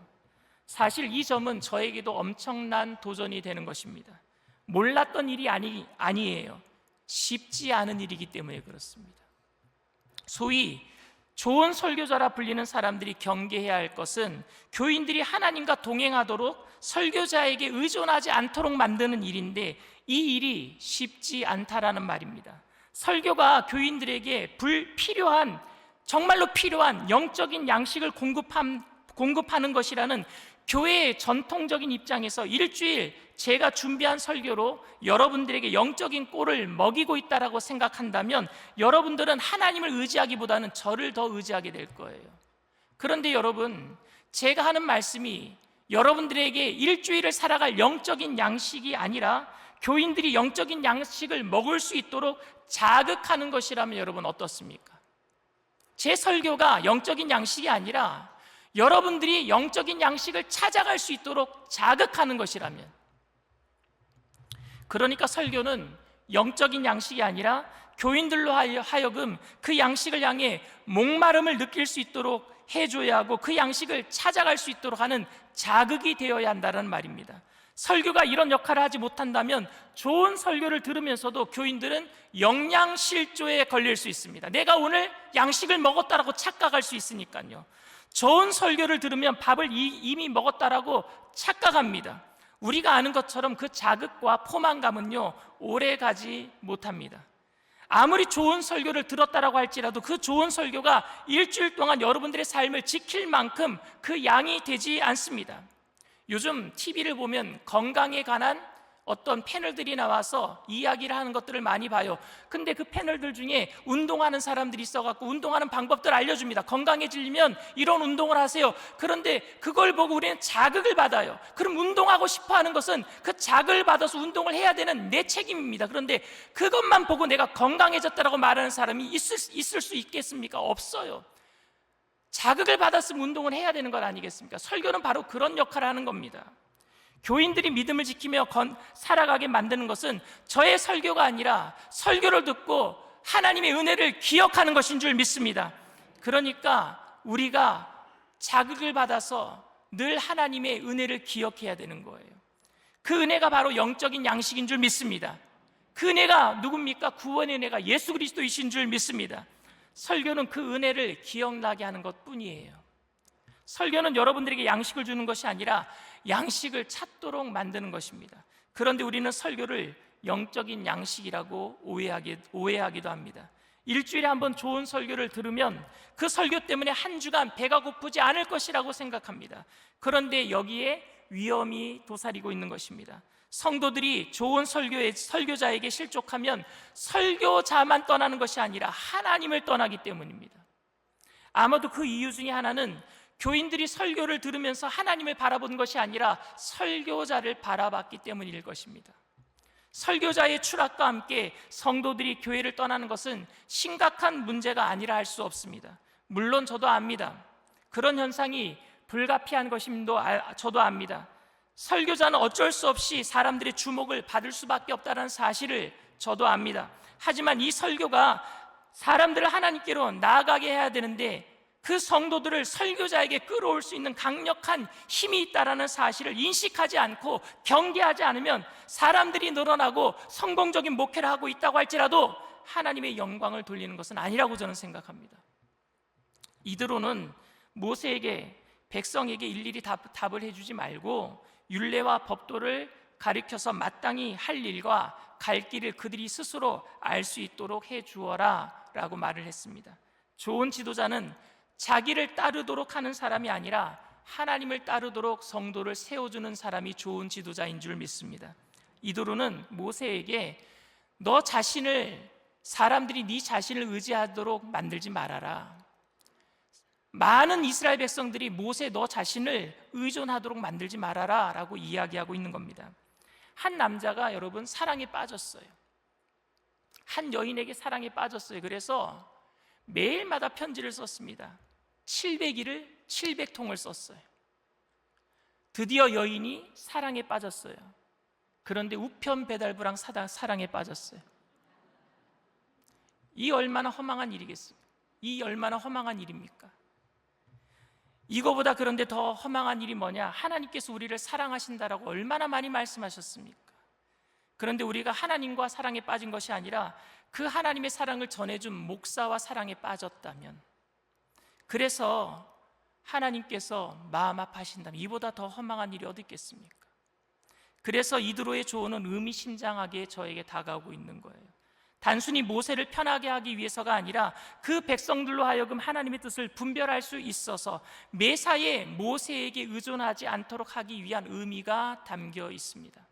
사실 이 점은 저에게도 엄청난 도전이 되는 것입니다. 몰랐던 일이 아니에요. 쉽지 않은 일이기 때문에 그렇습니다. 소위 좋은 설교자라 불리는 사람들이 경계해야 할 것은 교인들이 하나님과 동행하도록 설교자에게 의존하지 않도록 만드는 일인데, 이 일이 쉽지 않다라는 말입니다. 설교가 교인들에게 정말로 필요한 영적인 양식을 공급하는 것이라는 교회의 전통적인 입장에서 일주일 제가 준비한 설교로 여러분들에게 영적인 꼴을 먹이고 있다라고 생각한다면 여러분들은 하나님을 의지하기보다는 저를 더 의지하게 될 거예요. 그런데 여러분, 제가 하는 말씀이 여러분들에게 일주일을 살아갈 영적인 양식이 아니라 교인들이 영적인 양식을 먹을 수 있도록 자극하는 것이라면 여러분 어떻습니까? 제 설교가 영적인 양식이 아니라 여러분들이 영적인 양식을 찾아갈 수 있도록 자극하는 것이라면, 그러니까 설교는 영적인 양식이 아니라 교인들로 하여금 그 양식을 향해 목마름을 느낄 수 있도록 해줘야 하고 그 양식을 찾아갈 수 있도록 하는 자극이 되어야 한다는 말입니다. 설교가 이런 역할을 하지 못한다면 좋은 설교를 들으면서도 교인들은 영양실조에 걸릴 수 있습니다. 내가 오늘 양식을 먹었다라고 착각할 수 있으니까요. 좋은 설교를 들으면 밥을 이미 먹었다라고 착각합니다. 우리가 아는 것처럼 그 자극과 포만감은요, 오래 가지 못합니다. 아무리 좋은 설교를 들었다라고 할지라도 그 좋은 설교가 일주일 동안 여러분들의 삶을 지킬 만큼 그 양이 되지 않습니다. 요즘 TV를 보면 건강에 관한 어떤 패널들이 나와서 이야기를 하는 것들을 많이 봐요. 근데 그 패널들 중에 운동하는 사람들이 있어갖고 운동하는 방법들 알려줍니다. 건강해지려면 이런 운동을 하세요. 그런데 그걸 보고 우리는 자극을 받아요. 그럼 운동하고 싶어 하는 것은 그 자극을 받아서 운동을 해야 되는 내 책임입니다. 그런데 그것만 보고 내가 건강해졌다라고 말하는 사람이 있을 수 있겠습니까? 없어요. 자극을 받았으면 운동을 해야 되는 것 아니겠습니까? 설교는 바로 그런 역할을 하는 겁니다. 교인들이 믿음을 지키며 살아가게 만드는 것은 저의 설교가 아니라 설교를 듣고 하나님의 은혜를 기억하는 것인 줄 믿습니다. 그러니까 우리가 자극을 받아서 늘 하나님의 은혜를 기억해야 되는 거예요. 그 은혜가 바로 영적인 양식인 줄 믿습니다. 그 은혜가 누굽니까? 구원의 은혜가 예수 그리스도이신 줄 믿습니다. 설교는 그 은혜를 기억나게 하는 것뿐이에요. 설교는 여러분들에게 양식을 주는 것이 아니라 양식을 찾도록 만드는 것입니다. 그런데 우리는 설교를 영적인 양식이라고 오해하기도 합니다. 일주일에 한 번 좋은 설교를 들으면 그 설교 때문에 한 주간 배가 고프지 않을 것이라고 생각합니다. 그런데 여기에 위험이 도사리고 있는 것입니다. 성도들이 좋은 설교자에게 실족하면 설교자만 떠나는 것이 아니라 하나님을 떠나기 때문입니다. 아마도 그 이유 중에 하나는 교인들이 설교를 들으면서 하나님을 바라본 것이 아니라 설교자를 바라봤기 때문일 것입니다. 설교자의 추락과 함께 성도들이 교회를 떠나는 것은 심각한 문제가 아니라 할 수 없습니다. 물론 저도 압니다. 그런 현상이 불가피한 것임도 저도 압니다. 설교자는 어쩔 수 없이 사람들의 주목을 받을 수밖에 없다는 사실을 저도 압니다. 하지만 이 설교가 사람들을 하나님께로 나아가게 해야 되는데 그 성도들을 설교자에게 끌어올 수 있는 강력한 힘이 있다는 사실을 인식하지 않고 경계하지 않으면 사람들이 늘어나고 성공적인 목회를 하고 있다고 할지라도 하나님의 영광을 돌리는 것은 아니라고 저는 생각합니다. 이드로는 모세에게, 백성에게 일일이 답을 해주지 말고 율례와 법도를 가리켜서 마땅히 할 일과 갈 길을 그들이 스스로 알 수 있도록 해주어라 라고 말을 했습니다. 좋은 지도자는 자기를 따르도록 하는 사람이 아니라 하나님을 따르도록 성도를 세워주는 사람이 좋은 지도자인 줄 믿습니다. 이드로는 모세에게 너 자신을, 사람들이 네 자신을 의지하도록 만들지 말아라. 많은 이스라엘 백성들이 모세 너 자신을 의존하도록 만들지 말아라 라고 이야기하고 있는 겁니다. 한 남자가 여러분 사랑에 빠졌어요. 한 여인에게 사랑에 빠졌어요. 그래서 매일마다 편지를 썼습니다. 700일을 700통을 썼어요. 드디어 여인이 사랑에 빠졌어요. 그런데 우편 배달부랑 사랑에 빠졌어요. 이 얼마나 허망한 일이겠습니까? 이 얼마나 허망한 일입니까? 이거보다 그런데 더 허망한 일이 뭐냐? 하나님께서 우리를 사랑하신다라고 얼마나 많이 말씀하셨습니까? 그런데 우리가 하나님과 사랑에 빠진 것이 아니라 그 하나님의 사랑을 전해준 목사와 사랑에 빠졌다면, 그래서 하나님께서 마음 아파하신다면 이보다 더 허망한 일이 어디 있겠습니까? 그래서 이드로의 조언은 의미심장하게 저에게 다가오고 있는 거예요. 단순히 모세를 편하게 하기 위해서가 아니라 그 백성들로 하여금 하나님의 뜻을 분별할 수 있어서 매사에 모세에게 의존하지 않도록 하기 위한 의미가 담겨 있습니다.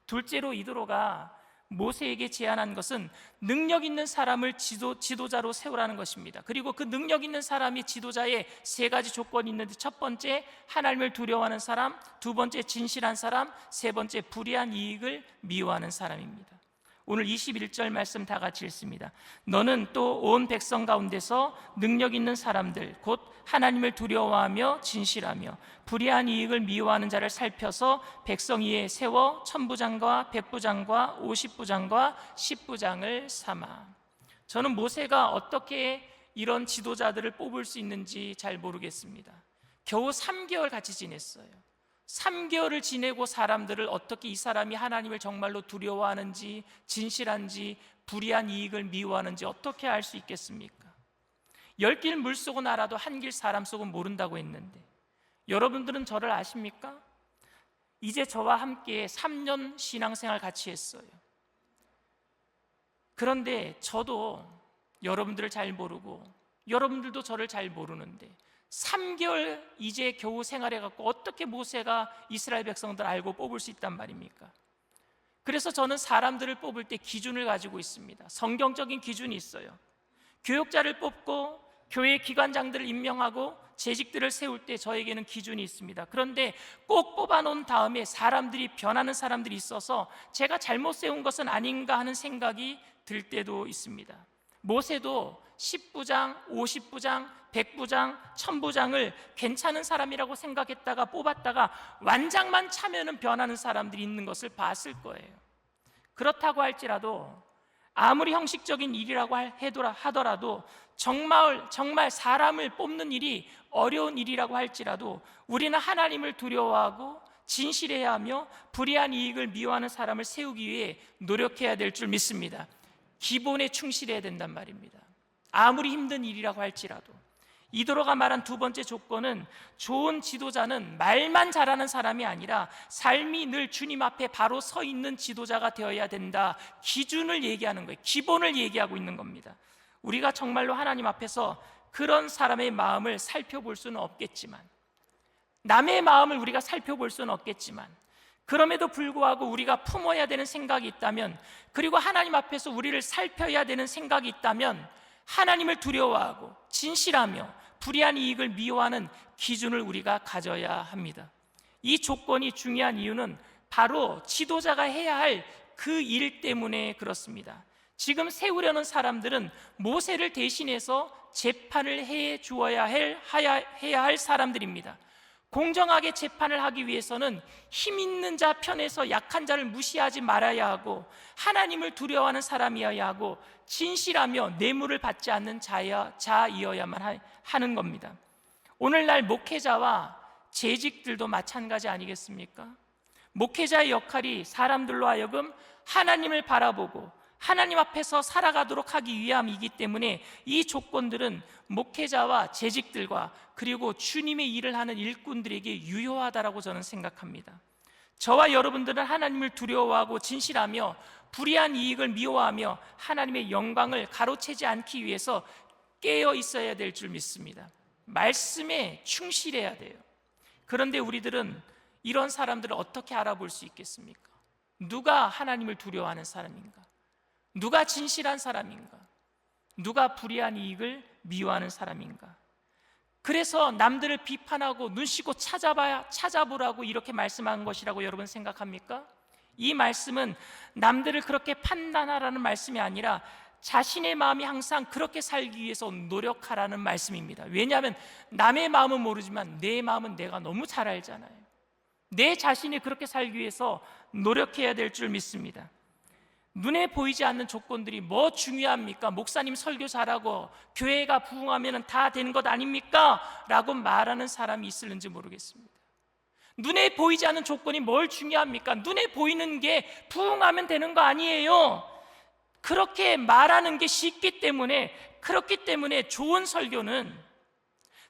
둘째로 이드로가 모세에게 제안한 것은 능력 있는 사람을 지도자로 세우라는 것입니다. 그리고 그 능력 있는 사람이 지도자에 세 가지 조건이 있는데, 첫 번째 하나님을 두려워하는 사람, 두 번째 진실한 사람, 세 번째 불의한 이익을 미워하는 사람입니다. 오늘 21절 말씀 다 같이 읽습니다. 너는 또 온 백성 가운데서 능력 있는 사람들, 곧 하나님을 두려워하며 진실하며 불의한 이익을 미워하는 자를 살펴서 백성 위에 세워 천부장과 백부장과 50부장과 10부장을 삼아. 저는 모세가 어떻게 이런 지도자들을 뽑을 수 있는지 잘 모르겠습니다. 겨우 3개월 같이 지냈어요. 3개월을 지내고 사람들을 어떻게 이 사람이 하나님을 정말로 두려워하는지, 진실한지, 불의한 이익을 미워하는지 어떻게 알 수 있겠습니까? 10길 물속은 알아도 한 길 사람 속은 모른다고 했는데, 여러분들은 저를 아십니까? 이제 저와 함께 3년 신앙생활 같이 했어요. 그런데 저도 여러분들을 잘 모르고 여러분들도 저를 잘 모르는데 3개월 이제 겨우 생활해갖고 어떻게 모세가 이스라엘 백성들 알고 뽑을 수 있단 말입니까? 그래서 저는 사람들을 뽑을 때 기준을 가지고 있습니다. 성경적인 기준이 있어요. 교육자를 뽑고 교회 기관장들을 임명하고 재직들을 세울 때 저에게는 기준이 있습니다. 그런데 꼭 뽑아놓은 다음에 사람들이 변하는 사람들이 있어서 제가 잘못 세운 것은 아닌가 하는 생각이 들 때도 있습니다. 모세도 10부장, 50부장, 100부장, 1000부장을 괜찮은 사람이라고 생각했다가 뽑았다가 완장만 차면은 변하는 사람들이 있는 것을 봤을 거예요. 그렇다고 할지라도 아무리 형식적인 일이라고 하더라도 정말 사람을 뽑는 일이 어려운 일이라고 할지라도 우리는 하나님을 두려워하고 진실해야 하며 불의한 이익을 미워하는 사람을 세우기 위해 노력해야 될 줄 믿습니다. 기본에 충실해야 된단 말입니다. 아무리 힘든 일이라고 할지라도. 이드로가 말한 두 번째 조건은 좋은 지도자는 말만 잘하는 사람이 아니라 삶이 늘 주님 앞에 바로 서 있는 지도자가 되어야 된다. 기준을 얘기하는 거예요. 기본을 얘기하고 있는 겁니다. 우리가 정말로 하나님 앞에서 그런 사람의 마음을 살펴볼 수는 없겠지만, 남의 마음을 우리가 살펴볼 수는 없겠지만, 그럼에도 불구하고 우리가 품어야 되는 생각이 있다면, 그리고 하나님 앞에서 우리를 살펴야 되는 생각이 있다면, 하나님을 두려워하고 진실하며 불의한 이익을 미워하는 기준을 우리가 가져야 합니다. 이 조건이 중요한 이유는 바로 지도자가 해야 할 그 일 때문에 그렇습니다. 지금 세우려는 사람들은 모세를 대신해서 재판을 해 주어야 해야 할 사람들입니다. 공정하게 재판을 하기 위해서는 힘 있는 자 편에서 약한 자를 무시하지 말아야 하고, 하나님을 두려워하는 사람이어야 하고, 진실하며 뇌물을 받지 않는 자이어야만 하는 겁니다. 오늘날 목회자와 재직들도 마찬가지 아니겠습니까? 목회자의 역할이 사람들로 하여금 하나님을 바라보고 하나님 앞에서 살아가도록 하기 위함이기 때문에 이 조건들은 목회자와 재직들과 그리고 주님의 일을 하는 일꾼들에게 유효하다라고 저는 생각합니다. 저와 여러분들은 하나님을 두려워하고 진실하며 불의한 이익을 미워하며 하나님의 영광을 가로채지 않기 위해서 깨어 있어야 될 줄 믿습니다. 말씀에 충실해야 돼요. 그런데 우리들은 이런 사람들을 어떻게 알아볼 수 있겠습니까? 누가 하나님을 두려워하는 사람인가? 누가 진실한 사람인가? 누가 불의한 이익을 미워하는 사람인가? 그래서 남들을 비판하고 눈 씻고 찾아보라고 이렇게 말씀한 것이라고 여러분 생각합니까? 이 말씀은 남들을 그렇게 판단하라는 말씀이 아니라 자신의 마음이 항상 그렇게 살기 위해서 노력하라는 말씀입니다. 왜냐하면 남의 마음은 모르지만 내 마음은 내가 너무 잘 알잖아요. 내 자신이 그렇게 살기 위해서 노력해야 될 줄 믿습니다. 눈에 보이지 않는 조건들이 뭐 중요합니까? 목사님 설교 잘하고 교회가 부흥하면 다 되는 것 아닙니까? 라고 말하는 사람이 있을는지 모르겠습니다. 눈에 보이지 않는 조건이 뭘 중요합니까? 눈에 보이는 게 부흥하면 되는 거 아니에요. 그렇게 말하는 게 쉽기 때문에, 그렇기 때문에 좋은 설교는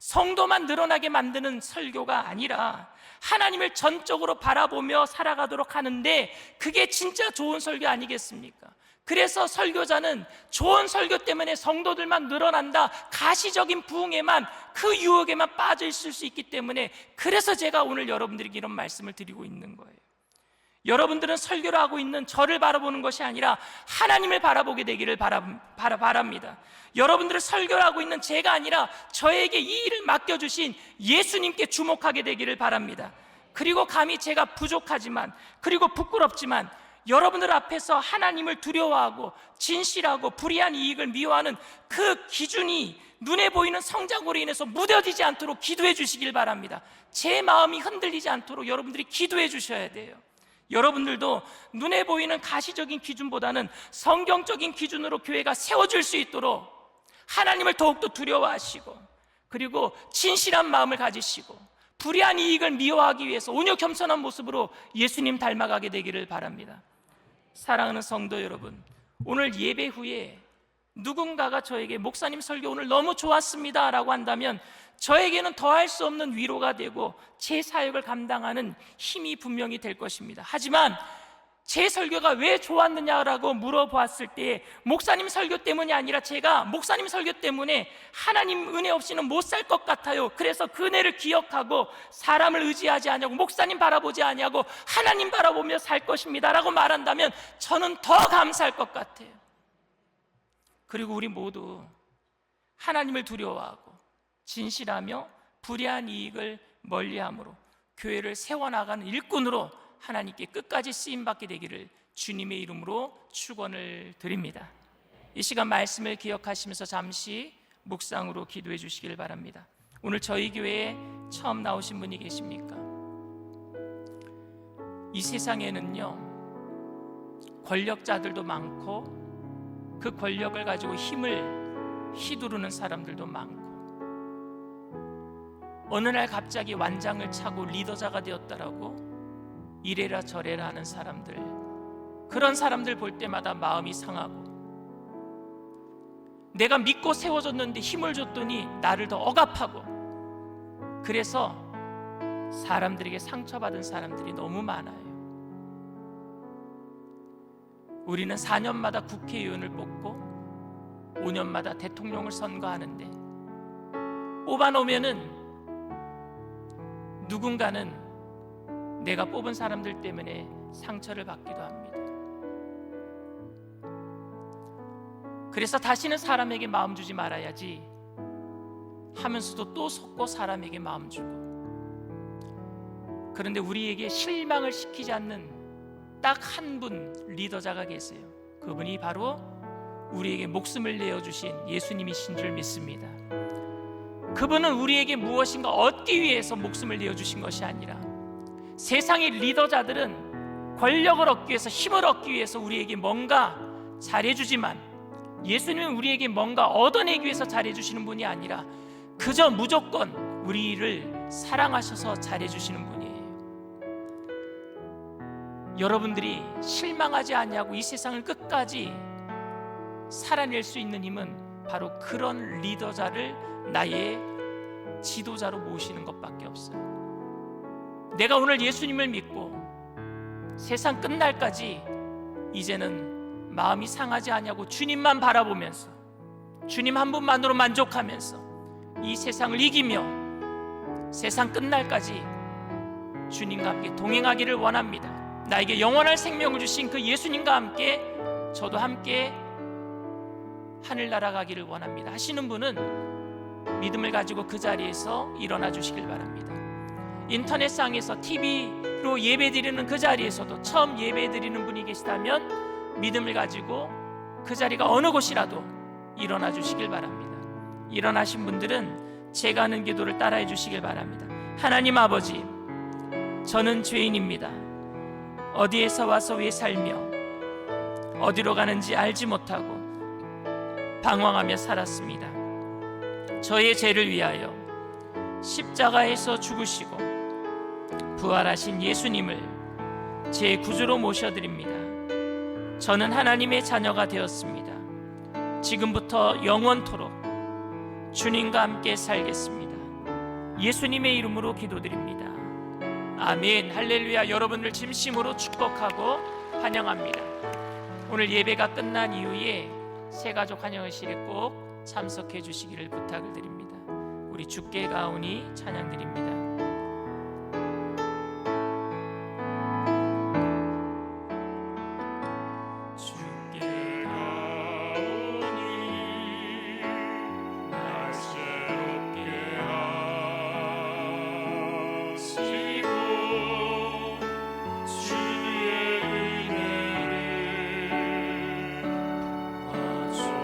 성도만 늘어나게 만드는 설교가 아니라 하나님을 전적으로 바라보며 살아가도록 하는데, 그게 진짜 좋은 설교 아니겠습니까? 그래서 설교자는 좋은 설교 때문에 성도들만 늘어난다, 가시적인 부흥에만, 그 유혹에만 빠져 있을 수 있기 때문에, 그래서 제가 오늘 여러분들에게 이런 말씀을 드리고 있는 거예요. 여러분들은 설교를 하고 있는 저를 바라보는 것이 아니라 하나님을 바라보게 되기를 바랍니다. 여러분들을 설교를 하고 있는 제가 아니라 저에게 이 일을 맡겨주신 예수님께 주목하게 되기를 바랍니다. 그리고 감히 제가 부족하지만, 그리고 부끄럽지만, 여러분들 앞에서 하나님을 두려워하고 진실하고 불의한 이익을 미워하는 그 기준이 눈에 보이는 성장으로 인해서 무뎌지지 않도록 기도해 주시길 바랍니다. 제 마음이 흔들리지 않도록 여러분들이 기도해 주셔야 돼요. 여러분들도 눈에 보이는 가시적인 기준보다는 성경적인 기준으로 교회가 세워질 수 있도록 하나님을 더욱더 두려워하시고, 그리고 진실한 마음을 가지시고 불의한 이익을 미워하기 위해서 온유 겸손한 모습으로 예수님 닮아가게 되기를 바랍니다. 사랑하는 성도 여러분, 오늘 예배 후에 누군가가 저에게 목사님 설교 오늘 너무 좋았습니다 라고 한다면 저에게는 더할 수 없는 위로가 되고 제 사역을 감당하는 힘이 분명히 될 것입니다. 하지만 제 설교가 왜 좋았느냐라고 물어보았을 때 목사님 설교 때문이 아니라 제가 목사님 설교 때문에 하나님 은혜 없이는 못 살 것 같아요. 그래서 그 은혜를 기억하고 사람을 의지하지 아니하고 목사님 바라보지 아니하고 하나님 바라보며 살 것입니다 라고 말한다면 저는 더 감사할 것 같아요. 그리고 우리 모두 하나님을 두려워하고 진실하며 불의한 이익을 멀리함으로 교회를 세워나가는 일꾼으로 하나님께 끝까지 쓰임받게 되기를 주님의 이름으로 축원을 드립니다. 이 시간 말씀을 기억하시면서 잠시 묵상으로 기도해 주시길 바랍니다. 오늘 저희 교회에 처음 나오신 분이 계십니까? 이 세상에는요, 권력자들도 많고 그 권력을 가지고 힘을 휘두르는 사람들도 많고, 어느 날 갑자기 완장을 차고 리더자가 되었다라고 이래라 저래라 하는 사람들, 그런 사람들 볼 때마다 마음이 상하고, 내가 믿고 세워졌는데 힘을 줬더니 나를 더 억압하고, 그래서 사람들에게 상처받은 사람들이 너무 많아요. 우리는 4년마다 국회의원을 뽑고 5년마다 대통령을 선거하는데 뽑아놓으면은 누군가는 내가 뽑은 사람들 때문에 상처를 받기도 합니다. 그래서 다시는 사람에게 마음 주지 말아야지 하면서도 또 속고 사람에게 마음 주고, 그런데 우리에게 실망을 시키지 않는 딱 한 분 리더자가 계세요. 그분이 바로 우리에게 목숨을 내어주신 예수님이신 줄 믿습니다. 그분은 우리에게 무엇인가 얻기 위해서 목숨을 내어주신 것이 아니라, 세상의 리더자들은 권력을 얻기 위해서, 힘을 얻기 위해서 우리에게 뭔가 잘해주지만 예수님은 우리에게 뭔가 얻어내기 위해서 잘해주시는 분이 아니라 그저 무조건 우리를 사랑하셔서 잘해주시는 분이에요. 여러분들이 실망하지 않냐고 이 세상을 끝까지 살아낼 수 있는 힘은 바로 그런 리더자를 나의 지도자로 모시는 것밖에 없어요. 내가 오늘 예수님을 믿고 세상 끝날까지 이제는 마음이 상하지 않냐고 주님만 바라보면서, 주님 한 분만으로 만족하면서 이 세상을 이기며 세상 끝날까지 주님과 함께 동행하기를 원합니다. 나에게 영원할 생명을 주신 그 예수님과 함께 저도 함께 하늘나라 가기를 원합니다 하시는 분은 믿음을 가지고 그 자리에서 일어나 주시길 바랍니다. 인터넷상에서 TV로 예배드리는 그 자리에서도 처음 예배드리는 분이 계시다면 믿음을 가지고 그 자리가 어느 곳이라도 일어나 주시길 바랍니다. 일어나신 분들은 제가 하는 기도를 따라해 주시길 바랍니다. 하나님 아버지, 저는 죄인입니다. 어디에서 와서 왜 살며 어디로 가는지 알지 못하고 방황하며 살았습니다. 저의 죄를 위하여 십자가에서 죽으시고 부활하신 예수님을 제 구주로 모셔드립니다. 저는 하나님의 자녀가 되었습니다. 지금부터 영원토록 주님과 함께 살겠습니다. 예수님의 이름으로 기도드립니다. 아멘. 할렐루야. 여러분을 진심으로 축복하고 환영합니다. 오늘 예배가 끝난 이후에 새가족 환영회실에 꼭 참석해 주시기를 부탁을 드립니다. 우리 주께 가오니 찬양 드립니다. 주께 가오니 날 새롭게 하시고 주의 은혜를 마셔주소서.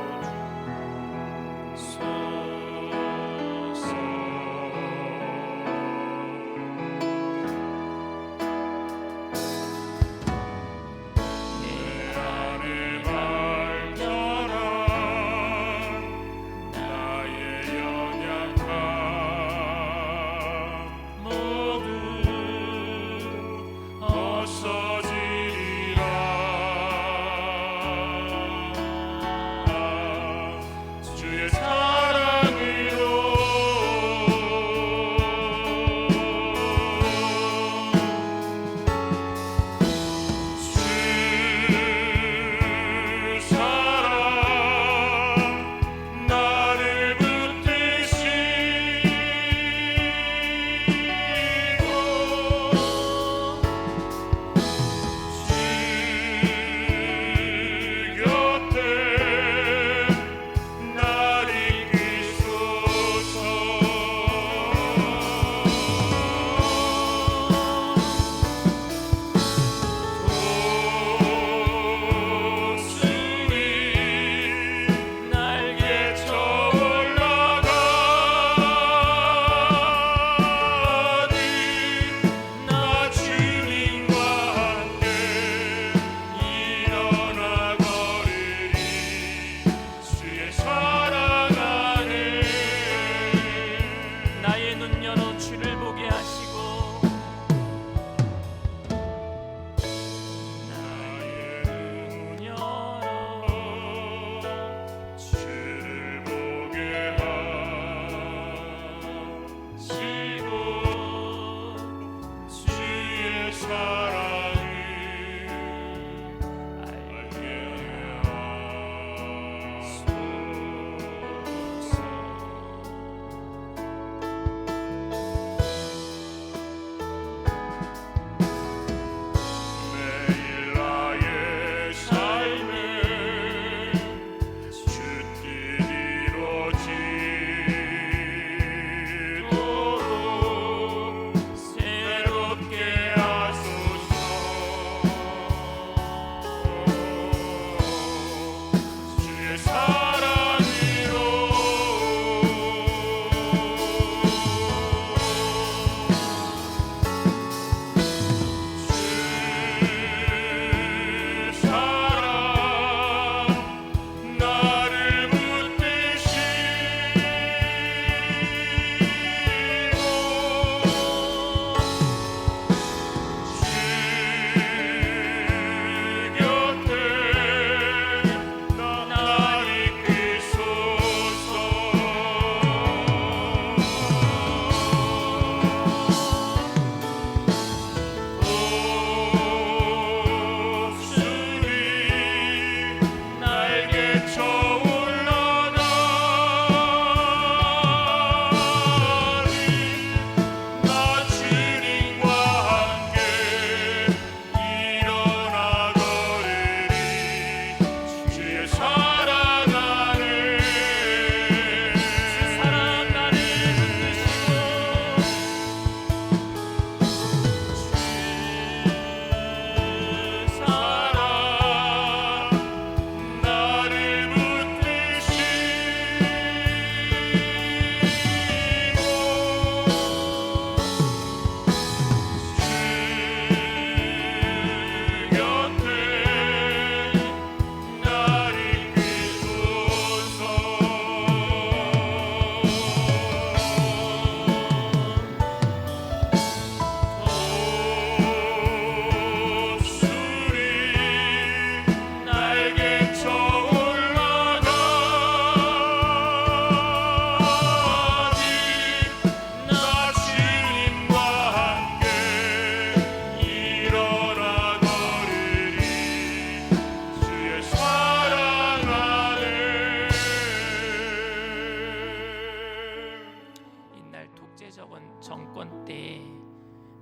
황제적은 정권 때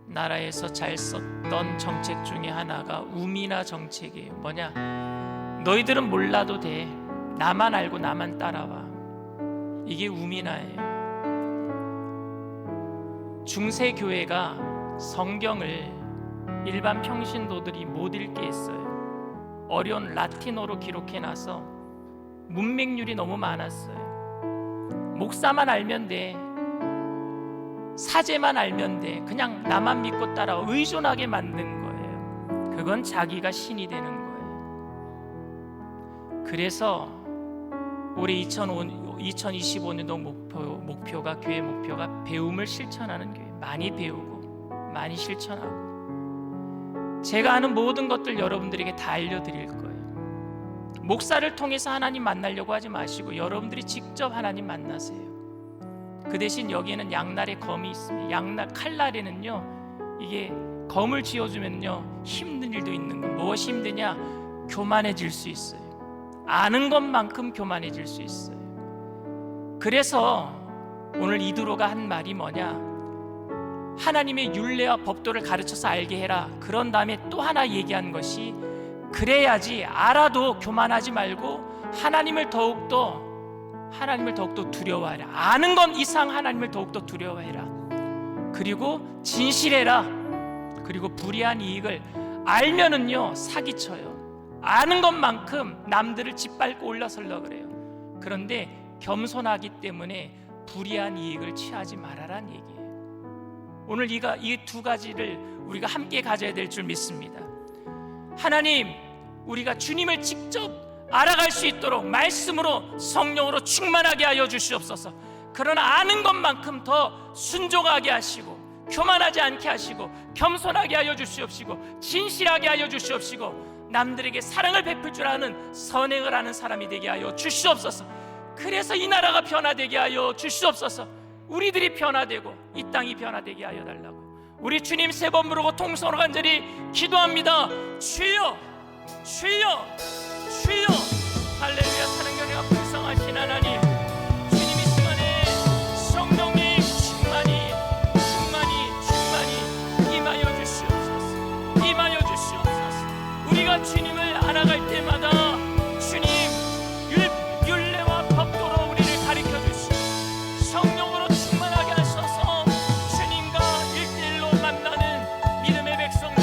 나라에서 잘 썼던 정책 중에 하나가 우미나 정책이에요. 뭐냐? 너희들은 몰라도 돼. 나만 알고 나만 따라와. 이게 우미나예요. 중세 교회가 성경을 일반 평신도들이 못 읽게 했어요. 어려운 라틴어로 기록해놔서 문맹률이 너무 많았어요. 목사만 알면 돼. 사제만 알면 돼. 그냥 나만 믿고 따라 의존하게 만든 거예요. 그건 자기가 신이 되는 거예요. 그래서 올해 2025년도 목표가 교회 목표가 배움을 실천하는 교회. 많이 배우고 많이 실천하고, 제가 아는 모든 것들 여러분들에게 다 알려드릴 거예요. 목사를 통해서 하나님 만나려고 하지 마시고 여러분들이 직접 하나님 만나세요. 그 대신 여기에는 양날의 검이 있습니다. 양날 칼날에는요, 이게 검을 쥐어주면요 힘든 일도 있는 거. 무엇이 힘드냐? 교만해질 수 있어요. 아는 것만큼 교만해질 수 있어요. 그래서 오늘 이두로가 한 말이 뭐냐? 하나님의 율례와 법도를 가르쳐서 알게 해라. 그런 다음에 또 하나 얘기한 것이, 그래야지 알아도 교만하지 말고 하나님을 더욱더 두려워해라. 아는 것 이상 하나님을 더욱더 두려워해라. 그리고 진실해라. 그리고 불의한 이익을 알면은요 사기쳐요. 아는 것만큼 남들을 짓밟고 올라서려 그래요. 그런데 겸손하기 때문에 불의한 이익을 취하지 말아라는 얘기예요. 오늘 이 두 가지를 우리가 함께 가져야 될 줄 믿습니다. 하나님, 우리가 주님을 직접 알아갈 수 있도록 말씀으로 성령으로 충만하게 하여 주시옵소서. 그러나 아는 것만큼 더 순종하게 하시고, 교만하지 않게 하시고, 겸손하게 하여 주시옵시고, 진실하게 하여 주시옵시고, 남들에게 사랑을 베풀 줄 아는 선행을 하는 사람이 되게 하여 주시옵소서. 그래서 이 나라가 변화되게 하여 주시옵소서. 우리들이 변화되고 이 땅이 변화되게 하여 달라고 우리 주님 세 번 부르고 통성으로 간절히 기도합니다. 주여, 주여, 주여. 할렐루야. 사랑의 은혜가 풍성하신 하나님, 주님 이 시간에 성령님 충만히 임하여 주시옵소서. 임하여 주시옵소서. 우리가 주님을 알아갈 때마다 주님 율례와 법도로 우리를 가르쳐 주시고, 성령으로 충만하게 하셔서 주님과 1:1로 만나는 믿음의 백성들,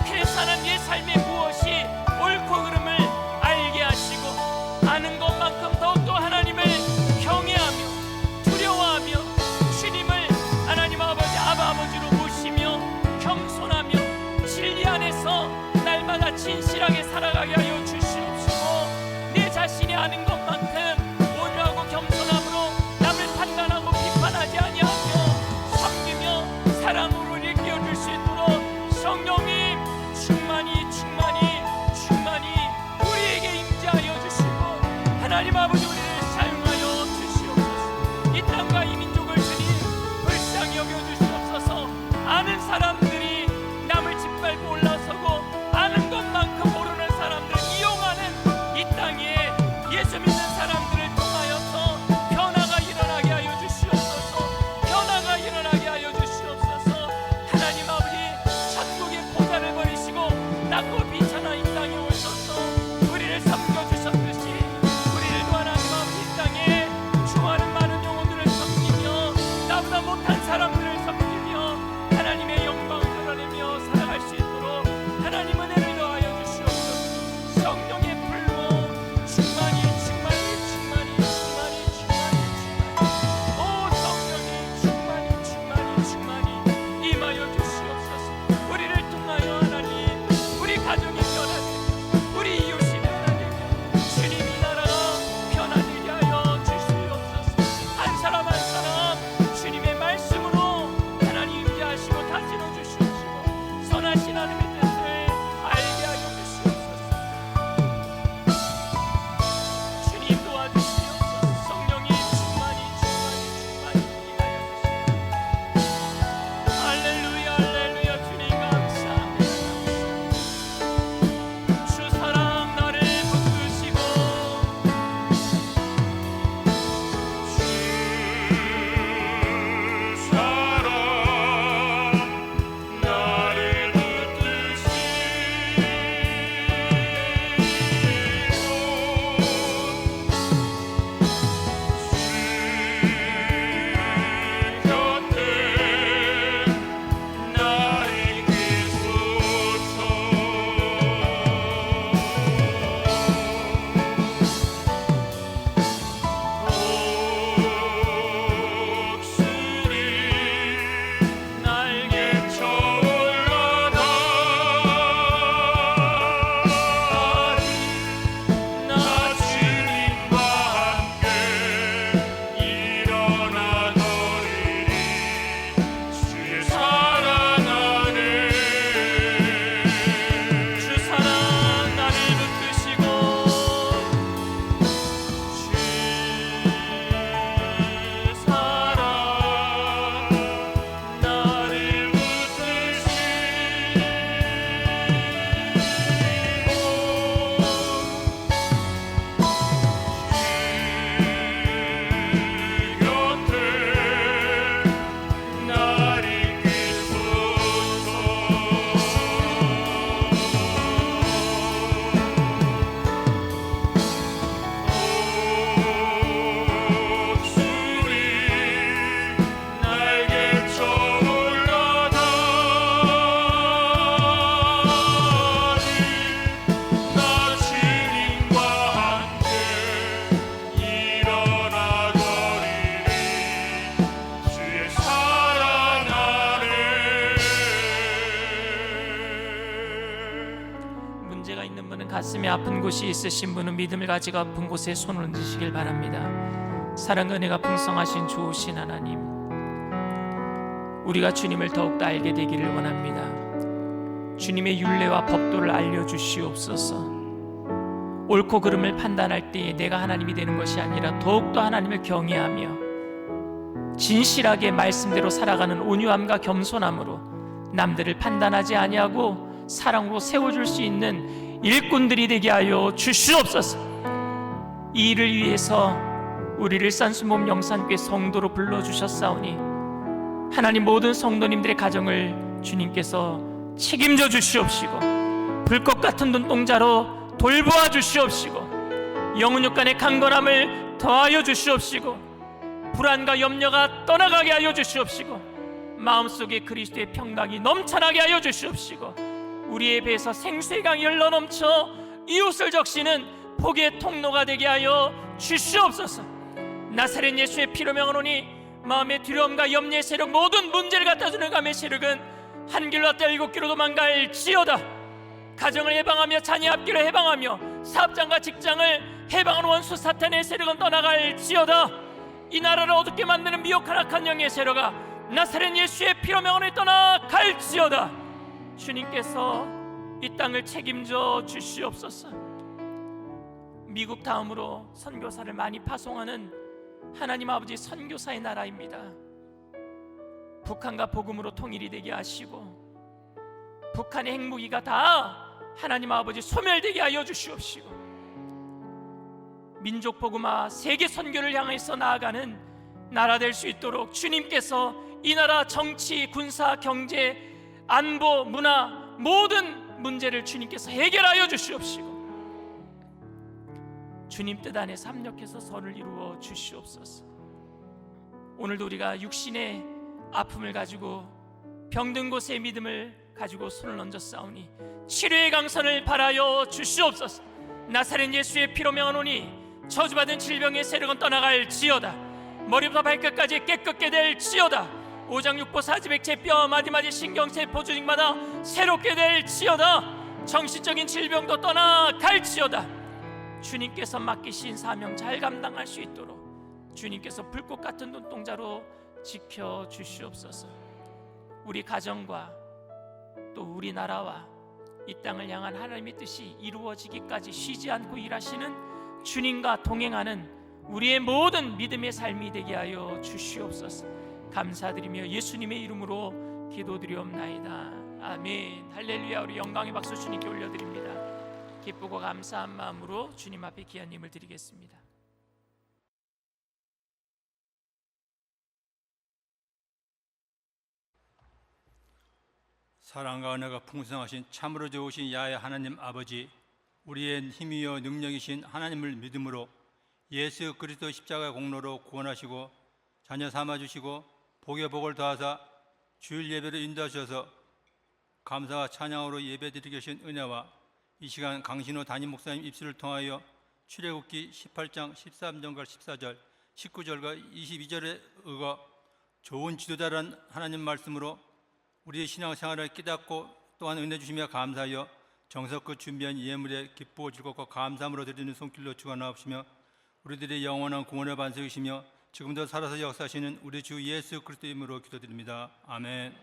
그래 사는 이 삶의 무엇이 옳고 그름을 알게 하시고, 아는 것만큼 더욱더 하나님을 경외하며 두려워하며 주님을 하나님 아버지로 모시며 겸손하며 진리 안에서 날마다 진실하게 살아가게 하여 주시옵시고, 내 자신이 아는 것만큼 온유하고 겸손함으로 남을 판단하고 비판하지 아니하며 섬기며 사랑으로 일깨워줄 수 있도록 성령님 충만히 우리에게 임재하여 주시고, 하나님 아버지 우리를 사용하여 주시옵소서. 이 땅과 이 민족을 주님 불쌍히 여겨주시옵소서. 아는 사람들이 남을 짓밟고 올라서고, 아는 것만큼 모르는 사람들 이용하는 이 땅에 예수 믿는 사람들을 통하여서 변화가 일어나게 하여 주시옵소서. 변화가 일어나게 하여 주시옵소서. 하나님 아버지, 천국의 보좌를 버리시고 낮고 비천한 이 땅에 오셔서 우리를 섬겨주셨듯이 우리를 하나님 아버지 이 땅에 수많은 많은 영혼들을 섬기며 나보다 못한 사람들을 섬기며 하나님의 영광을 가슴에 아픈 곳이 있으신 분은 믿음을 가지고 아픈 곳에 손을 얹으시길 바랍니다. 사랑과 은혜가 풍성하신 좋으신 하나님, 우리가 주님을 더욱더 알게 되기를 원합니다. 주님의 율례와 법도를 알려주시옵소서. 옳고 그름을 판단할 때에 내가 하나님이 되는 것이 아니라 더욱더 하나님을 경외하며 진실하게 말씀대로 살아가는 온유함과 겸손함으로 남들을 판단하지 아니하고 사랑으로 세워줄 수 있는 일꾼들이 되게 하여 주시옵소서. 이 일을 위해서 우리를 산수몸 영산교회 성도로 불러주셨사오니 하나님 모든 성도님들의 가정을 주님께서 책임져 주시옵시고 불꽃 같은 눈동자로 돌보아 주시옵시고 영혼육간의 강건함을 더하여 주시옵시고 불안과 염려가 떠나가게 하여 주시옵시고 마음속에 그리스도의 평강이 넘쳐나게 하여 주시옵시고 우리의 배에서 생수의 강이 흘러넘쳐 이웃을 적시는 복의 통로가 되게 하여 주시옵소서. 나사렛 예수의 피로 명하노니 마음의 두려움과 염려의 세력 모든 문제를 갖다주는 감의 세력은 한 길로 왔다 일곱 길로 도망갈지어다. 가정을 해방하며 자녀 앞길을 해방하며 사업장과 직장을 해방하는 원수 사탄의 세력은 떠나갈지어다. 이 나라를 어둡게 만드는 미혹한 악한 영의 세력아 나사렛 예수의 피로 명하노니 떠나갈지어다. 주님께서 이 땅을 책임져 주시옵소서. 미국 다음으로 선교사를 많이 파송하는 하나님 아버지 선교사의 나라입니다. 북한과 복음으로 통일이 되게 하시고 북한의 핵무기가 다 하나님 아버지 소멸되게 하여 주시옵시고 민족 복음화 세계 선교를 향해서 나아가는 나라 될 수 있도록 주님께서 이 나라 정치, 군사, 경제, 안보, 문화 모든 문제를 주님께서 해결하여 주시옵시고 주님 뜻 안에서 합력해서 선을 이루어 주시옵소서. 오늘도 우리가 육신의 아픔을 가지고 병든 곳에 믿음을 가지고 손을 얹어 싸우니 치료의 강선을 바라여 주시옵소서. 나사렛 예수의 피로 명하노니 저주받은 질병의 세력은 떠나갈지어다. 머리부터 발끝까지 깨끗게 될지어다. 오장육부 사지백체 뼈 마디마디 신경세포 조직마다 새롭게 될지어다. 정신적인 질병도 떠나갈지어다. 주님께서 맡기신 사명 잘 감당할 수 있도록 주님께서 불꽃 같은 눈동자로 지켜주시옵소서. 우리 가정과 또 우리나라와 이 땅을 향한 하나님의 뜻이 이루어지기까지 쉬지 않고 일하시는 주님과 동행하는 우리의 모든 믿음의 삶이 되게 하여 주시옵소서. 감사드리며 예수님의 이름으로 기도드리옵나이다. 아멘. 할렐루야. 우리 영광의 박수 주님께 올려드립니다. 기쁘고 감사한 마음으로 주님 앞에 귀한 힘을 드리겠습니다. 사랑과 은혜가 풍성하신 참으로 좋으신 야훼 하나님 아버지, 우리의 힘이요 능력이신 하나님을 믿음으로 예수 그리스도 십자가의 공로로 구원하시고 자녀 삼아주시고 복의 복을 더하사 주일 예배를 인도하셔서 감사와 찬양으로 예배드리게 하신 은혜와 이 시간 강신호 담임 목사님 입술을 통하여 출애굽기 18장 13절과 14절 19절과 22절에 의거 좋은 지도자란 하나님 말씀으로 우리의 신앙생활을 깨닫고 또한 은혜 주시며 감사하여 정성껏 준비한 예물에 기쁘고 즐겁고 감사함으로 드리는 손길로 주관하옵시며 우리들의 영원한 구원의 반석이시며 지금도 살아서 역사하시는 우리 주 예수 그리스도 이름으로 기도드립니다. 아멘.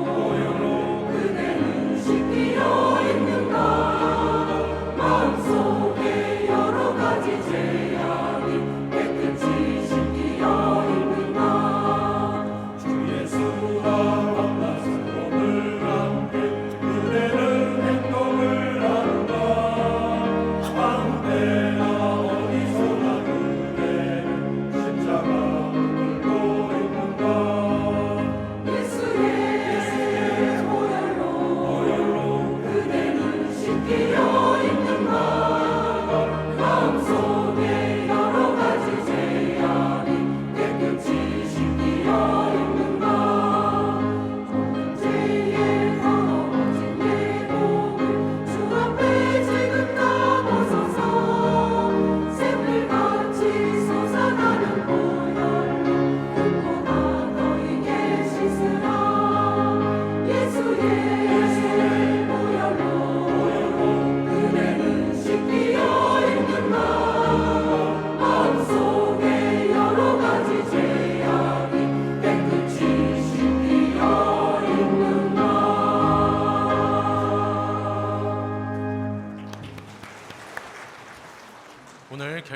모여로 그대는 시키려 있는가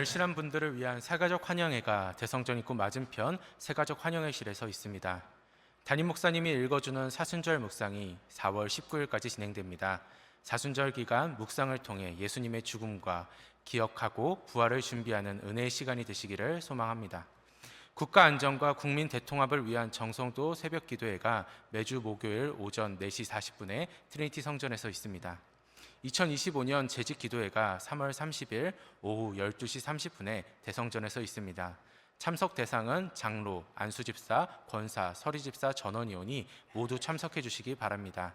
절실한 분들을 위한 새가족 환영회가 대성전 입구 맞은편 새가족 환영회실에 서 있습니다. 담임 목사님이 읽어주는 사순절 묵상이 4월 19일까지 진행됩니다. 사순절 기간 묵상을 통해 예수님의 죽음과 기억하고 부활을 준비하는 은혜의 시간이 되시기를 소망합니다. 국가 안전과 국민 대통합을 위한 정성도 새벽 기도회가 매주 목요일 오전 4시 40분에 트리니티 성전에서 있습니다. 2025년 재직 기도회가 3월 30일 오후 12시 30분에 대성전에서 있습니다. 참석 대상은 장로, 안수집사, 권사, 서리집사, 전원위원이 모두 참석해 주시기 바랍니다.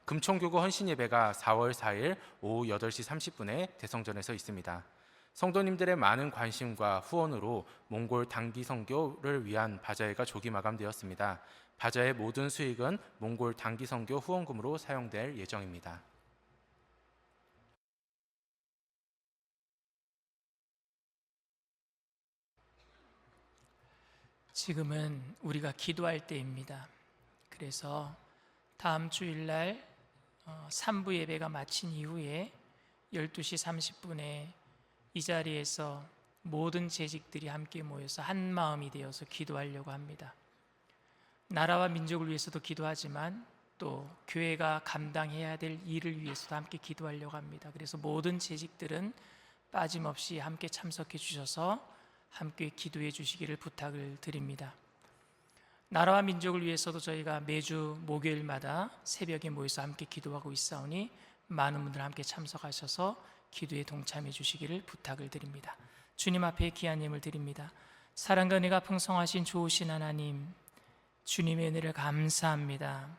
금총교구 헌신예배가 4월 4일 오후 8시 30분에 대성전에서 있습니다. 성도님들의 많은 관심과 후원으로 몽골 단기 선교를 위한 바자회가 조기 마감되었습니다. 바자회 모든 수익은 몽골 단기 선교 후원금으로 사용될 예정입니다. 지금은 우리가 기도할 때입니다. 그래서 다음 주일날 3부 예배가 마친 이후에 12시 30분에 이 자리에서 모든 재직들이 함께 모여서 한 마음이 되어서 기도하려고 합니다. 나라와 민족을 위해서도 기도하지만 또 교회가 감당해야 될 일을 위해서도 함께 기도하려고 합니다. 그래서 모든 재직들은 빠짐없이 함께 참석해 주셔서 함께 기도해 주시기를 부탁을 드립니다. 나라와 민족을 위해서도 저희가 매주 목요일마다 새벽에 모여서 함께 기도하고 있사오니 많은 분들 함께 참석하셔서 기도에 동참해 주시기를 부탁을 드립니다. 주님 앞에 귀한 예물 드립니다. 사랑과 은혜가 풍성하신 좋으신 하나님, 주님의 은혜를 감사합니다.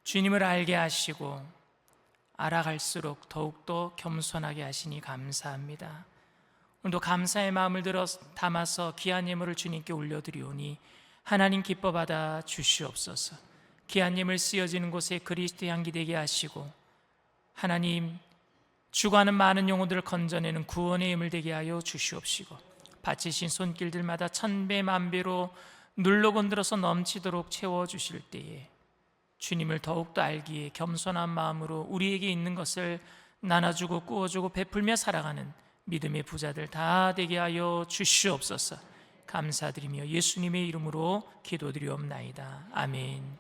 주님을 알게 하시고 알아갈수록 더욱더 겸손하게 하시니 감사합니다. 오늘도 감사의 마음을 들어 담아서 귀한 예물을 주님께 올려드리오니 하나님 기뻐 받아 주시옵소서. 귀한 예물 쓰여지는 곳에 그리스도의 향기 되게 하시고 하나님 죽어가는 많은 영혼들을 건져내는 구원의 예물 되게 하여 주시옵시고 바치신 손길들마다 천배 만배로 눌러 건드려서 넘치도록 채워주실 때에 주님을 더욱더 알기에 겸손한 마음으로 우리에게 있는 것을 나눠주고 꾸어주고 베풀며 살아가는 믿음의 부자들 다 되게 하여 주시옵소서. 감사드리며 예수님의 이름으로 기도드리옵나이다. 아멘.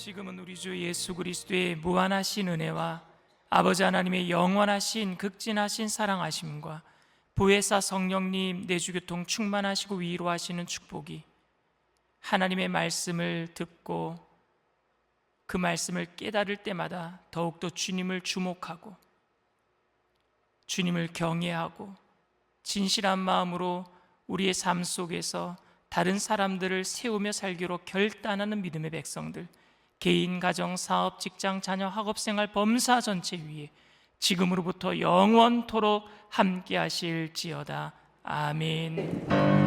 지금은 우리 주 예수 그리스도의 무한하신 은혜와 아버지 하나님의 영원하신 극진하신 사랑하심과 보혜사 성령님 내주교통 충만하시고 위로하시는 축복이 하나님의 말씀을 듣고 그 말씀을 깨달을 때마다 더욱더 주님을 주목하고 주님을 경외하고 진실한 마음으로 우리의 삶 속에서 다른 사람들을 세우며 살기로 결단하는 믿음의 백성들, 개인, 가정, 사업, 직장, 자녀, 학업생활, 범사 전체 위에 지금으로부터 영원토록 함께 하실지어다. 아멘.